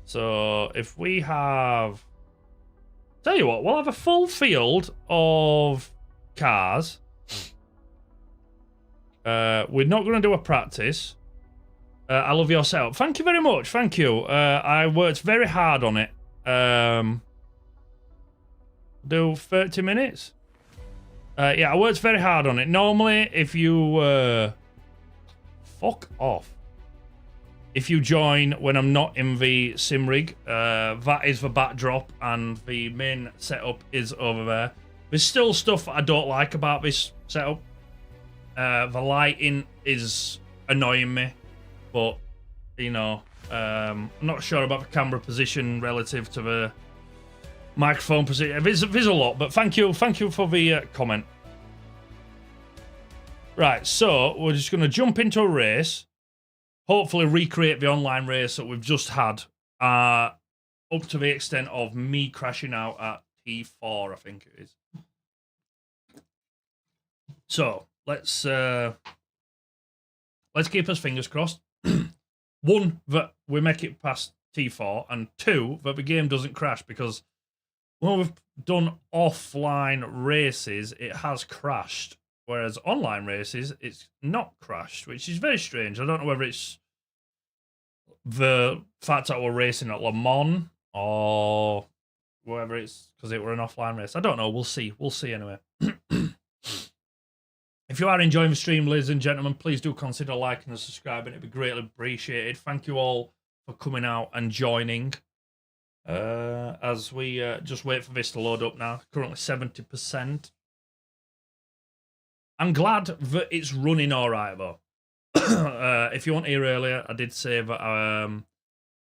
So if we have... Tell you what, we'll have a full field of cars. We're not going to do a practice. I love your setup. Thank you very much. Thank you. I worked very hard on it. Do 30 minutes? Yeah, I worked very hard on it. Normally, if you... fuck off. If you join when I'm not in the sim rig, that is the backdrop and the main setup is over there. There's still stuff I don't like about this setup. The lighting is annoying me, but you know, I'm not sure about the camera position relative to the microphone position. There's a lot, but thank you for the comment. Right, so we're just going to jump into a race. Hopefully recreate the online race that we've just had. up to the extent of me crashing out at T4, I think it is. So let's keep us fingers crossed. One, that we make it past T4, and two, that the game doesn't crash, because when we've done offline races, it has crashed. Whereas online races, it's not crashed, which is very strange. I don't know whether it's the fact that we're racing at Le Mans or whether it's because it were an offline race. I don't know. We'll see. We'll see anyway. If you are enjoying the stream, ladies and gentlemen, please do consider liking and subscribing. It'd be greatly appreciated. Thank you all for coming out and joining. As we just wait for this to load up now. Currently 70%. I'm glad that it's running all right, though. If you weren't here earlier, I did say that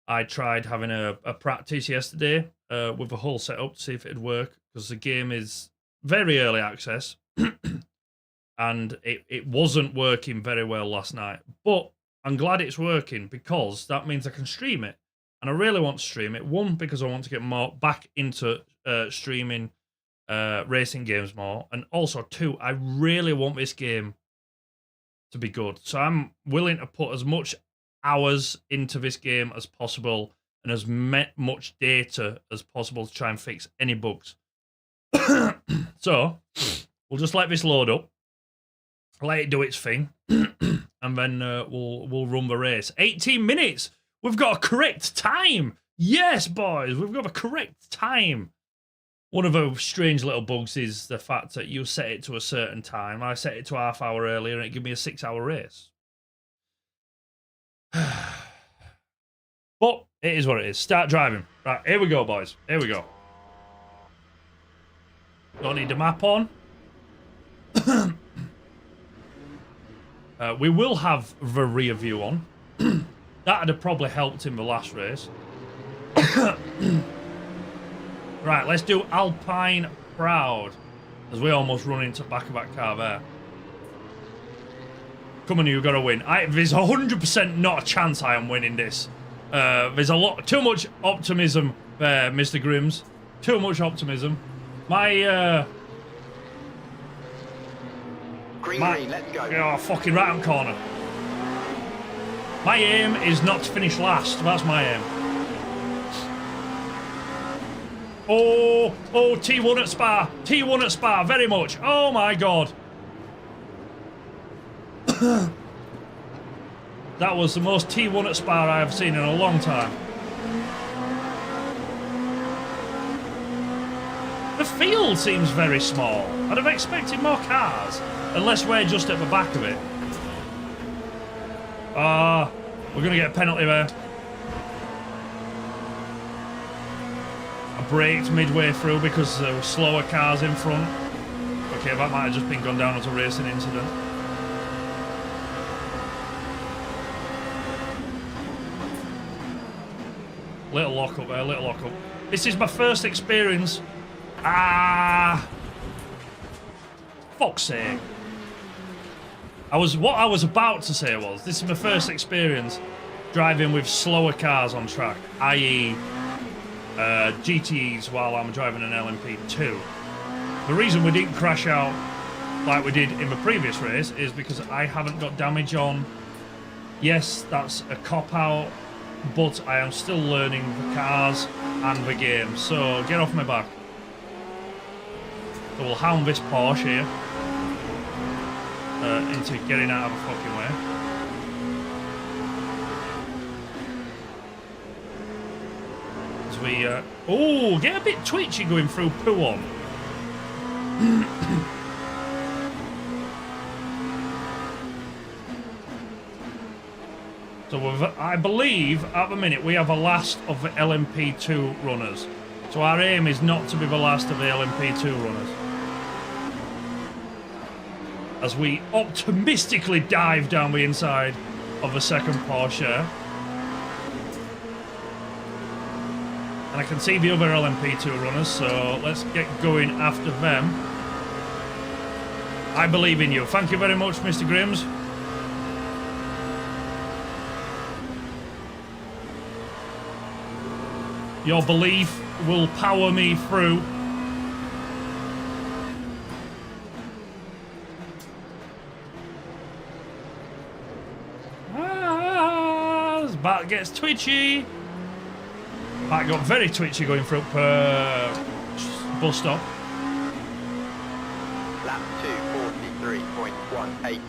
I tried having a practice yesterday with the whole setup to see if it'd work, because the game is very early access. And it wasn't working very well last night. But I'm glad it's working, because that means I can stream it. And I really want to stream it. One, because I want to get more back into streaming racing games more. And also, two, I really want this game to be good. So I'm willing to put as much hours into this game as possible and as much data as possible to try and fix any bugs. So we'll just let this load up. Let it do its thing, and then we'll run the race. 18 minutes. We've got a correct time. Yes, boys, we've got a correct time. One of the strange little bugs is the fact that you set it to a certain time. I set it to half hour earlier, and it gave me a 6-hour race. But it is what it is. Start driving. Right, here we go, boys. Here we go. Don't need the map on. We will have the rear view on. That would have probably helped in the last race. Right, let's do Alpine Proud, as we almost run into the back of that car there. Come on, you've got to win. There's 100% not a chance I am winning this. There's too much optimism there, Mr. Grims. Too much optimism. Green, let's go. Oh, fucking right on corner. My aim is not to finish last. That's my aim. Oh, T1 at Spa. T1 at Spa, very much. Oh, my God. That was the most T1 at Spa I have seen in a long time. The field seems very small. I'd have expected more cars. Unless we're just at the back of it. We're going to get a penalty there. I braked midway through because there were slower cars in front. Okay, that might have just been gone down as a racing incident. Little lock up there, little lock up. This is my first experience. Fuck's sake. What I was about to say was, this is my first experience driving with slower cars on track, i.e. GTEs while I'm driving an LMP2. The reason we didn't crash out like we did in the previous race is because I haven't got damage on. Yes, that's a cop-out, but I am still learning the cars and the game, so get off my back. So we'll hound this Porsche here. Into getting out of a fucking way. As we, get a bit twitchy going through Puon. So I believe at the minute we have a last of the LMP2 runners. So our aim is not to be the last of the LMP2 runners. As we optimistically dive down the inside of the second Porsche. And I can see the other LMP2 runners, so let's get going after them. I believe in you. Thank you very much, Mr. Grims. Your belief will power me through. This bat gets twitchy. Bat got very twitchy going through bus stop. Lap 2:43.18.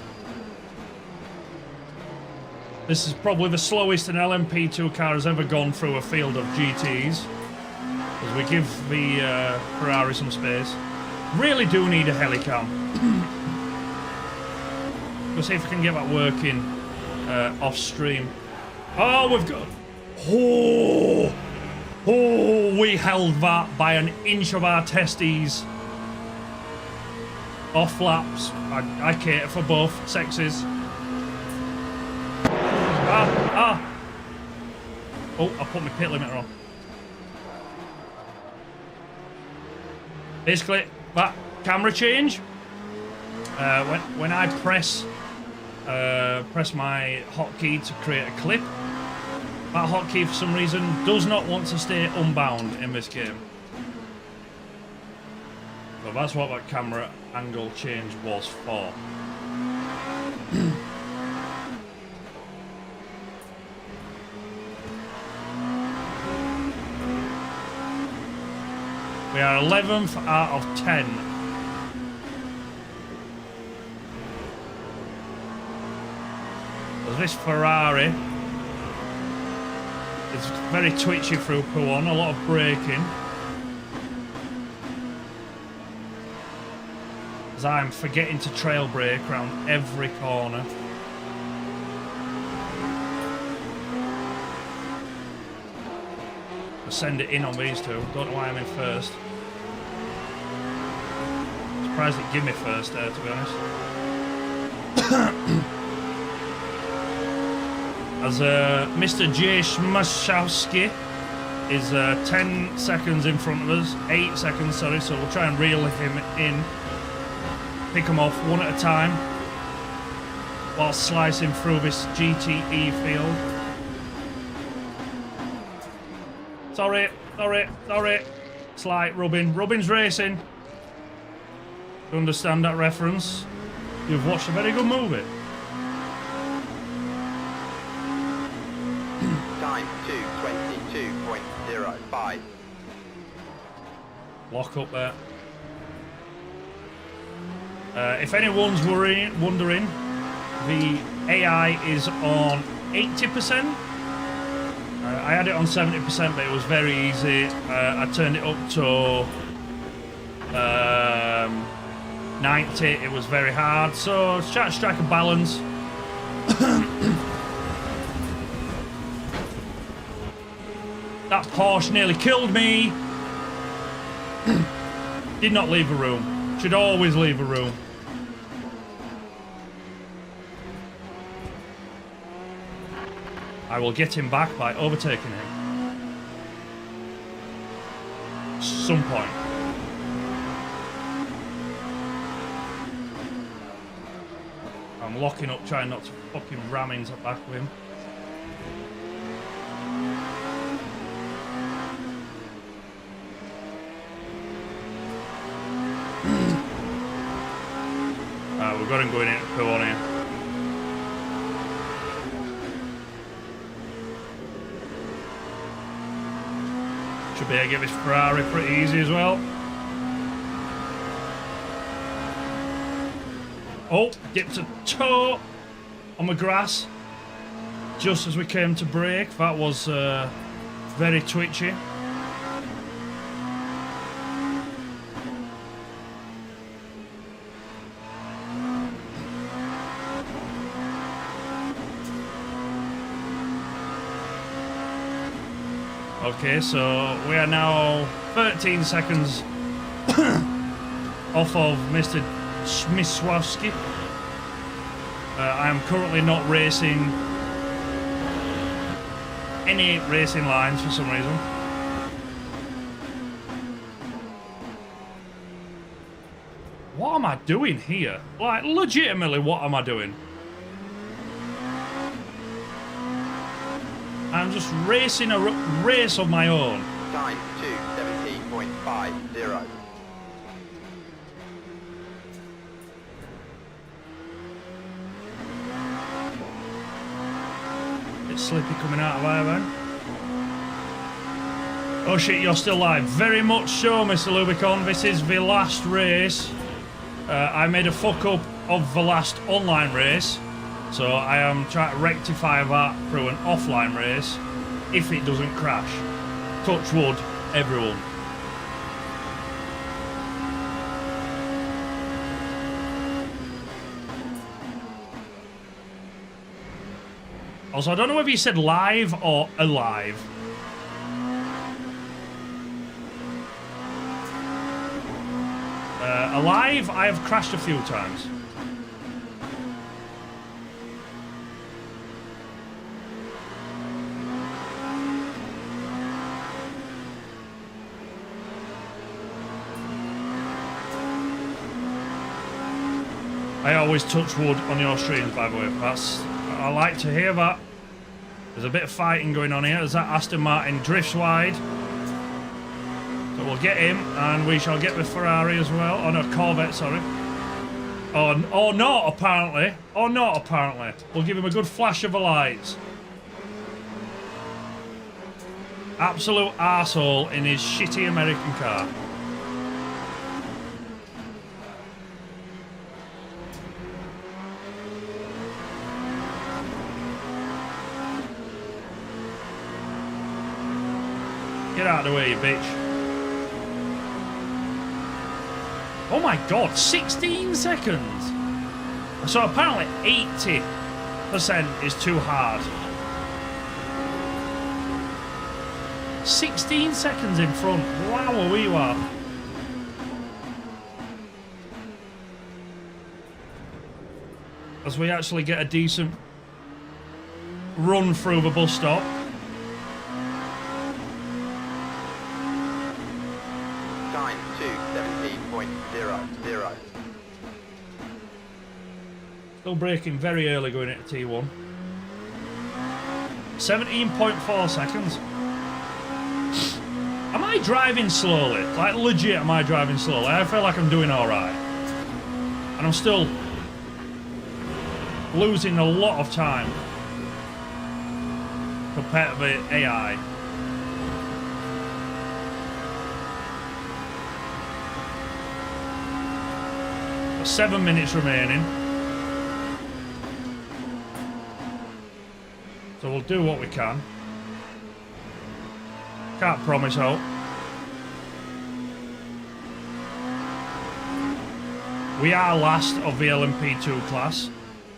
This is probably the slowest an LMP2 car has ever gone through a field of GTs. As we give the Ferrari some space. Really do need a helicam. We'll see if we can get that working off stream. Oh, we've got... Oh, we held that by an inch of our testes. Off laps. I cater for both sexes. Oh, I put my pit limiter on. Basically, that camera change, when I press my hotkey to create a clip, that hotkey for some reason does not want to stay unbound in this game. So that's what that camera angle change was for. We are 11th out of 10. There's this Ferrari. It's very twitchy through P1, a lot of braking. As I'm forgetting to trail brake around every corner. I'll send it in on these two. Don't know why I'm in first. Surprised it gave me first there, to be honest. As Mr. G.Skill is 10 seconds in front of us. 8 seconds, sorry, so we'll try and reel him in. Pick him off one at a time while slicing through this GTE field. Sorry. Slight rubbing. Rubbing's racing. To understand that reference, you've watched a very good movie. Time 2:22.05. Lock up there. If anyone's wondering, the AI is on 80%. I had it on 70%, but it was very easy. I turned it up to 90. It was very hard. So try to strike a balance. That Porsche nearly killed me. Did not leave a room. Should always leave a room. I will get him back by overtaking him. Some point. I'm locking up, trying not to fucking ram into the back of him. We've got him going into P1 here. Should be able to get this Ferrari pretty easy as well. Oh, dipped a toe on the grass just as we came to brake. That was very twitchy. Okay, so we are now 13 seconds off of Mr. Schmiswowski. I am currently not racing any racing lines for some reason. What am I doing here? Like, legitimately, what am I doing? I'm just racing a race of my own. Time 2:17.50. It's slippy coming out of there, man. Oh shit, you're still live. Very much so, Mr. Lubicon. This is the last race. I made a fuck up of the last online race, so I am trying to rectify that through an offline race if it doesn't crash. Touch wood, everyone. Also, I don't know whether you said live or alive. Alive, I have crashed a few times. I always touch wood on your streams, by the way. I like to hear that. There's a bit of fighting going on here as that Aston Martin drifts wide. So we'll get him, and we shall get the Ferrari as well. Oh no, Corvette, sorry. Or not, apparently. Or not, apparently. We'll give him a good flash of the lights. Absolute arsehole in his shitty American car. Get out of the way, you bitch. Oh my god, 16 seconds! So apparently 80% is too hard. 16 seconds in front. Wow, we are. As we actually get a decent run through the bus stop. Time 2:17.00. Still braking very early going into T1. 17.4 seconds. Am I driving slowly? Like legit, am I driving slowly? I feel like I'm doing alright. And I'm still losing a lot of time compared to the AI. Got 7 minutes remaining. So we'll do what we can. Can't promise hope. We are last of the LMP2 class,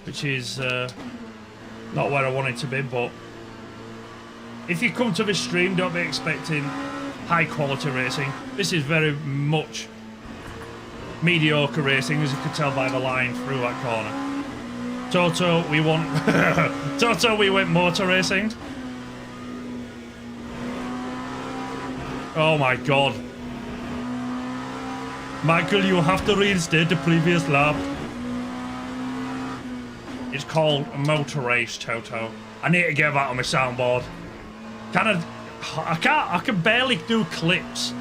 which is not where I want it to be, but if you come to this stream, don't be expecting high quality racing. This is very much mediocre racing, as you could tell by the line through that corner. Toto, we want Toto, we went motor racing. Oh my god. Michael, you have to reinstate the previous lap. It's called a motor race, Toto. I need to get that on my soundboard. I can barely do clips.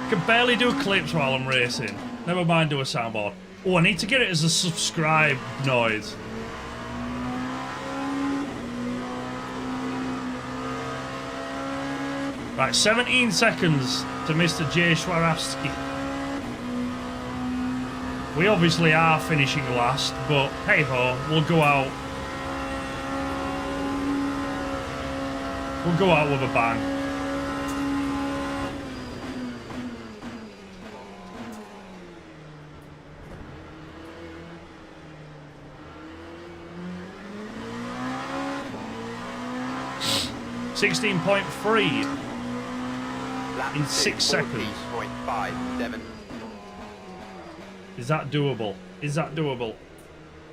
I can barely do clips while I'm racing. Never mind do a soundboard. Oh, I need to get it as a subscribe noise. Right, 17 seconds to Mr. J. Swarovski. We obviously are finishing last, but hey ho, we'll go out. We'll go out with a bang. .3 in 6 seconds. 40.57. Is that doable? Is that doable?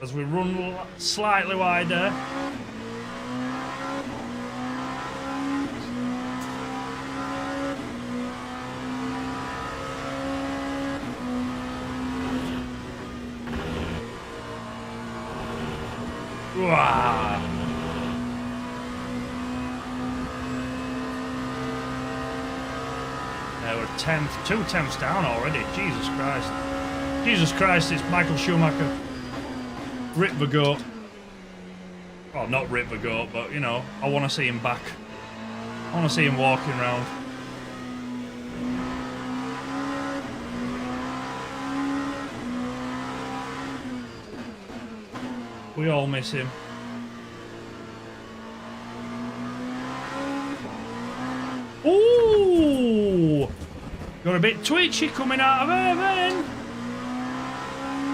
As we run slightly wider. Wow. We're 10th, 2 tenths down already. Jesus Christ. Jesus Christ, it's Michael Schumacher. Rip the goat. Well, not rip the goat, but, you know, I want to see him back. I want to see him walking around. We all miss him. Ooh! Got a bit twitchy coming out of there then.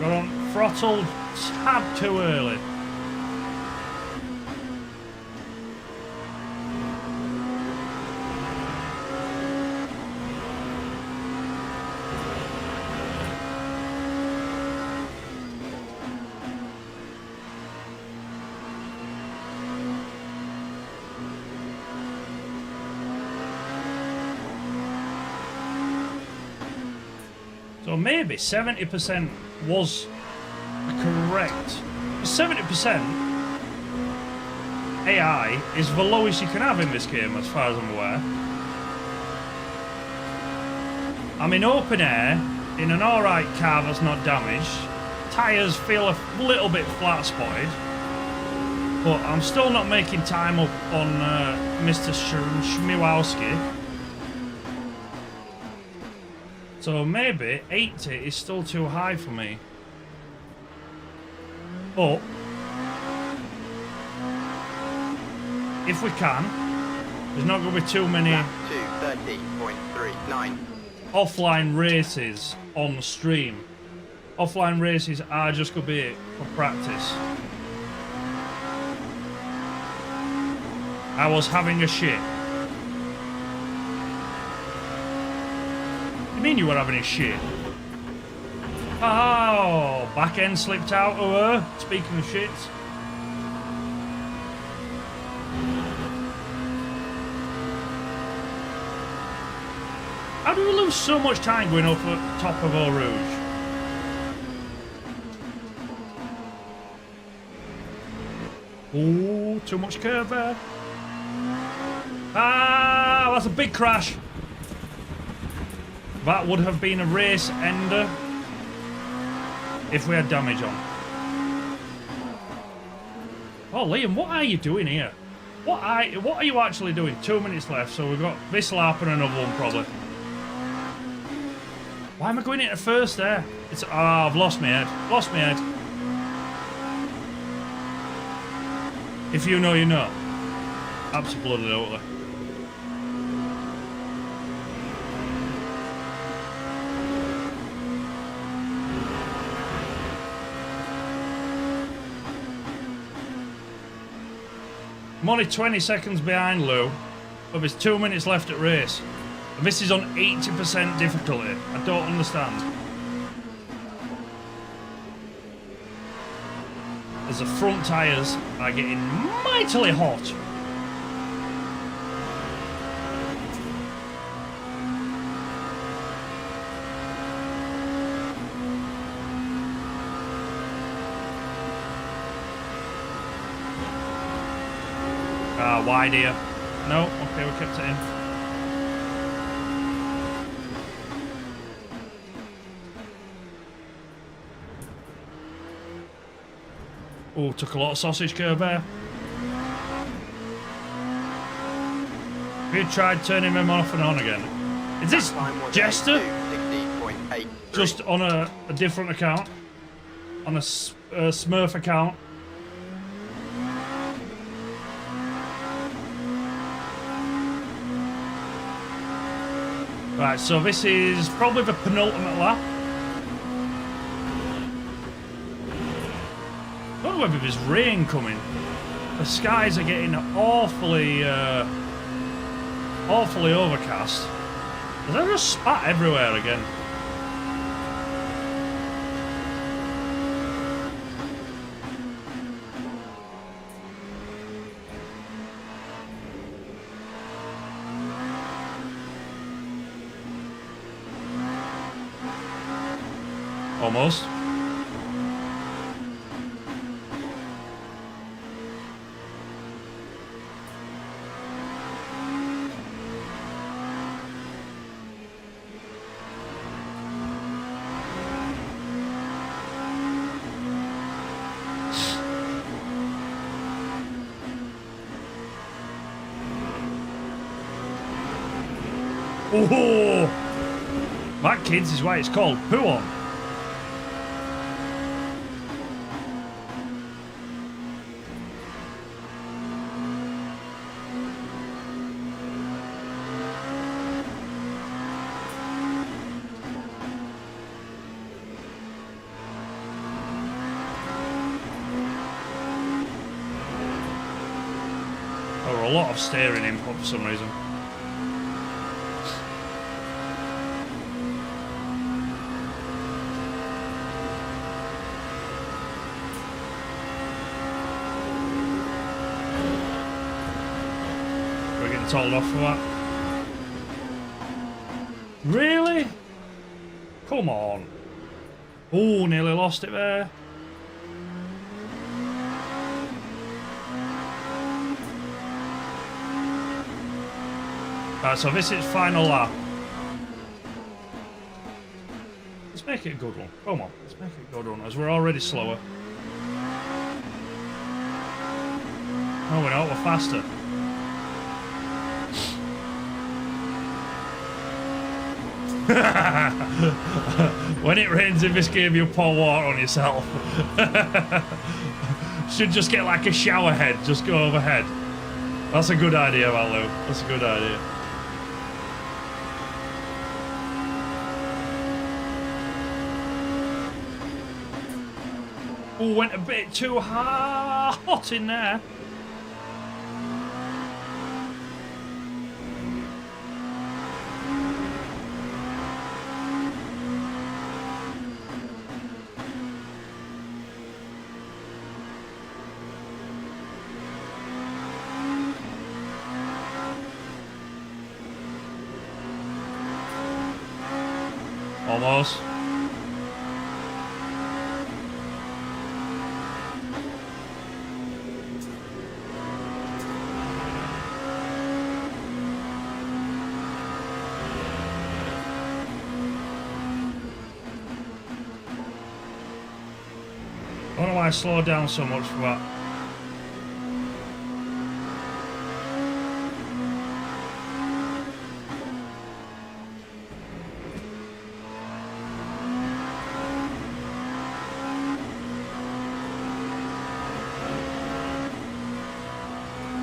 Got on throttled tad too early. So maybe 70% was correct. 70% AI is the lowest you can have in this game, as far as I'm aware. I'm in open air, in an alright car that's not damaged. Tyres feel a little bit flat spotted. But I'm still not making time up on Mr. Schmiwowski. So maybe 80 is still too high for me. But if we can, there's not going to be too many 230.39. offline races on the stream. Offline races are just going to be for practice. I was having a shit. What do you mean you were having a shit? Oh, back end slipped out of her. Speaking of shits. How do we lose so much time going up at top of Eau Rouge? Oh, too much curve there. Ah, that's a big crash. That would have been a race ender if we had damage on. Oh, Liam, what are you doing here? What are you actually doing? 2 minutes left, so we've got this lap and another one probably. Why am I going into first there? It's I've lost my head. Lost my head. If you know, you know. Absolutely. I'm only 20 seconds behind Lou, but there's 2 minutes left at race. And this is on 80% difficulty. I don't understand. As the front tyres are getting mightily hot. Wide here. No, okay, we kept it in. Oh, took a lot of sausage curve there. Have you tried turning them off and on again? Is this Jester? Just on a different account? On a Smurf account? Right, so this is probably the penultimate lap. I don't know whether there's rain coming. The skies are getting awfully overcast. There's just spat everywhere again. Almost. Oh, that, kids, is why it's called poo on. There were a lot of steering input for some reason. We're getting told off for that. Really? Come on. Oh, nearly lost it there. Right, so this is final lap. Let's make it a good one. Come on, let's make it a good one, as we're already slower. Oh, we're not, we're faster. When it rains in this game, you pour water on yourself. Should just get like a shower head, just go overhead. That's a good idea, Malu. That's a good idea. Oh, went a bit too hot in there. Almost. I don't know why I slowed down so much for that.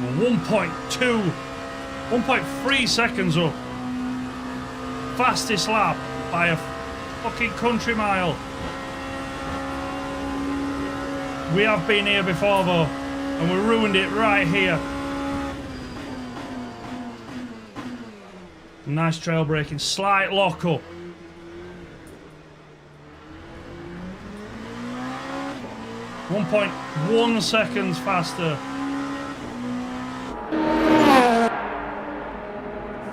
Well, 1.3 seconds up. Fastest lap by a fucking country mile. We have been here before though, and we ruined it right here. Nice trail braking, slight lock up. .1 seconds faster.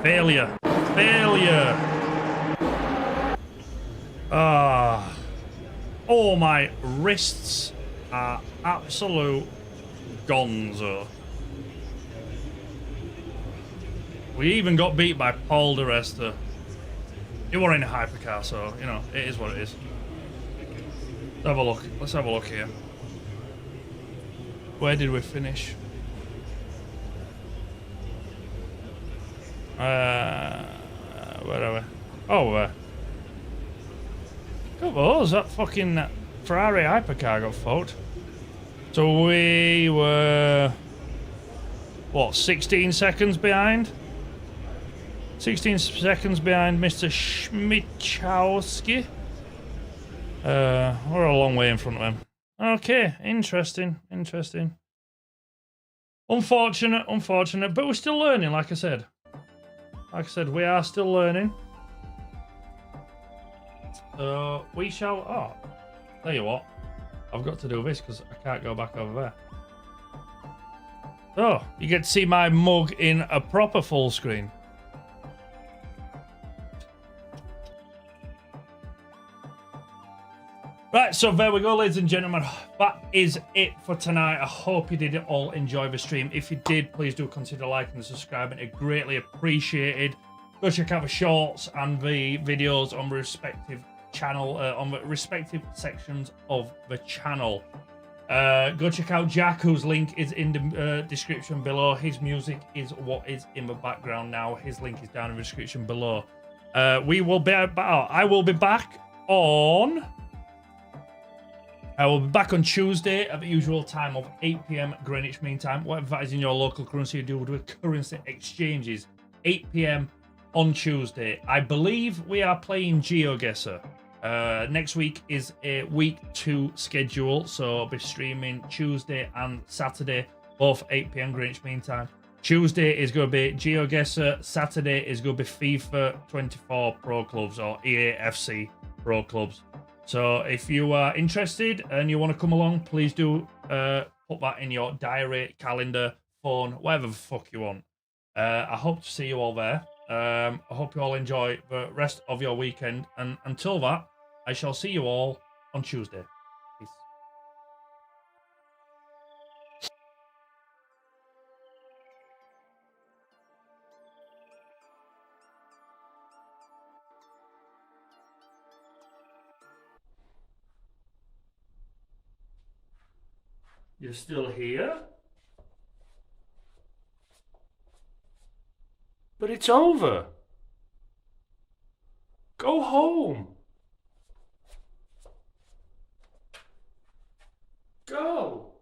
Failure. Failure. Ah. Oh, my wrists are absolute gonzo. We even got beat by Paul de Resta. It wasn't in a hypercar, so, you know, it is what it is. Let's have a look. Let's have a look here. Where did we finish? Where are we? Oh, God, was that fucking Ferrari hypercar got fucked? So we were, what, 16 seconds behind? 16 seconds behind Mr. Schmichowski. We're a long way in front of him. Okay, interesting. Unfortunate, but we're still learning, like I said. We are still learning. We shall... Oh, tell you what. I've got to do this because I can't go back over there. Oh, you get to see my mug in a proper full screen. Right, so there we go, ladies and gentlemen. That is it for tonight. I hope you did all enjoy the stream. If you did, please do consider liking and subscribing. It's greatly appreciated. Go check out the shorts and the videos on the respective channel, on the respective sections of the channel. Go check out Jack, whose link is in the description below. His music is what is in the background now. His link is down in the description below. We will be I will be back on. I will be back on Tuesday at the usual time of 8 p.m. Greenwich Mean Time. Whatever that is in your local currency, you do with currency exchanges. 8 p.m. on Tuesday. I believe we are playing GeoGuessr. Next week is a week 2 schedule, so I'll be streaming Tuesday and Saturday, both 8 p.m. Greenwich Mean Time. Tuesday is going to be GeoGuessr. Saturday is going to be FIFA 24 Pro Clubs or EAFC Pro Clubs. So if you are interested and you want to come along, please do put that in your diary, calendar, phone, whatever the fuck you want. I hope to see you all there. I hope you all enjoy the rest of your weekend. And until that, I shall see you all on Tuesday. Peace. You're still here? But it's over. Go home. Go.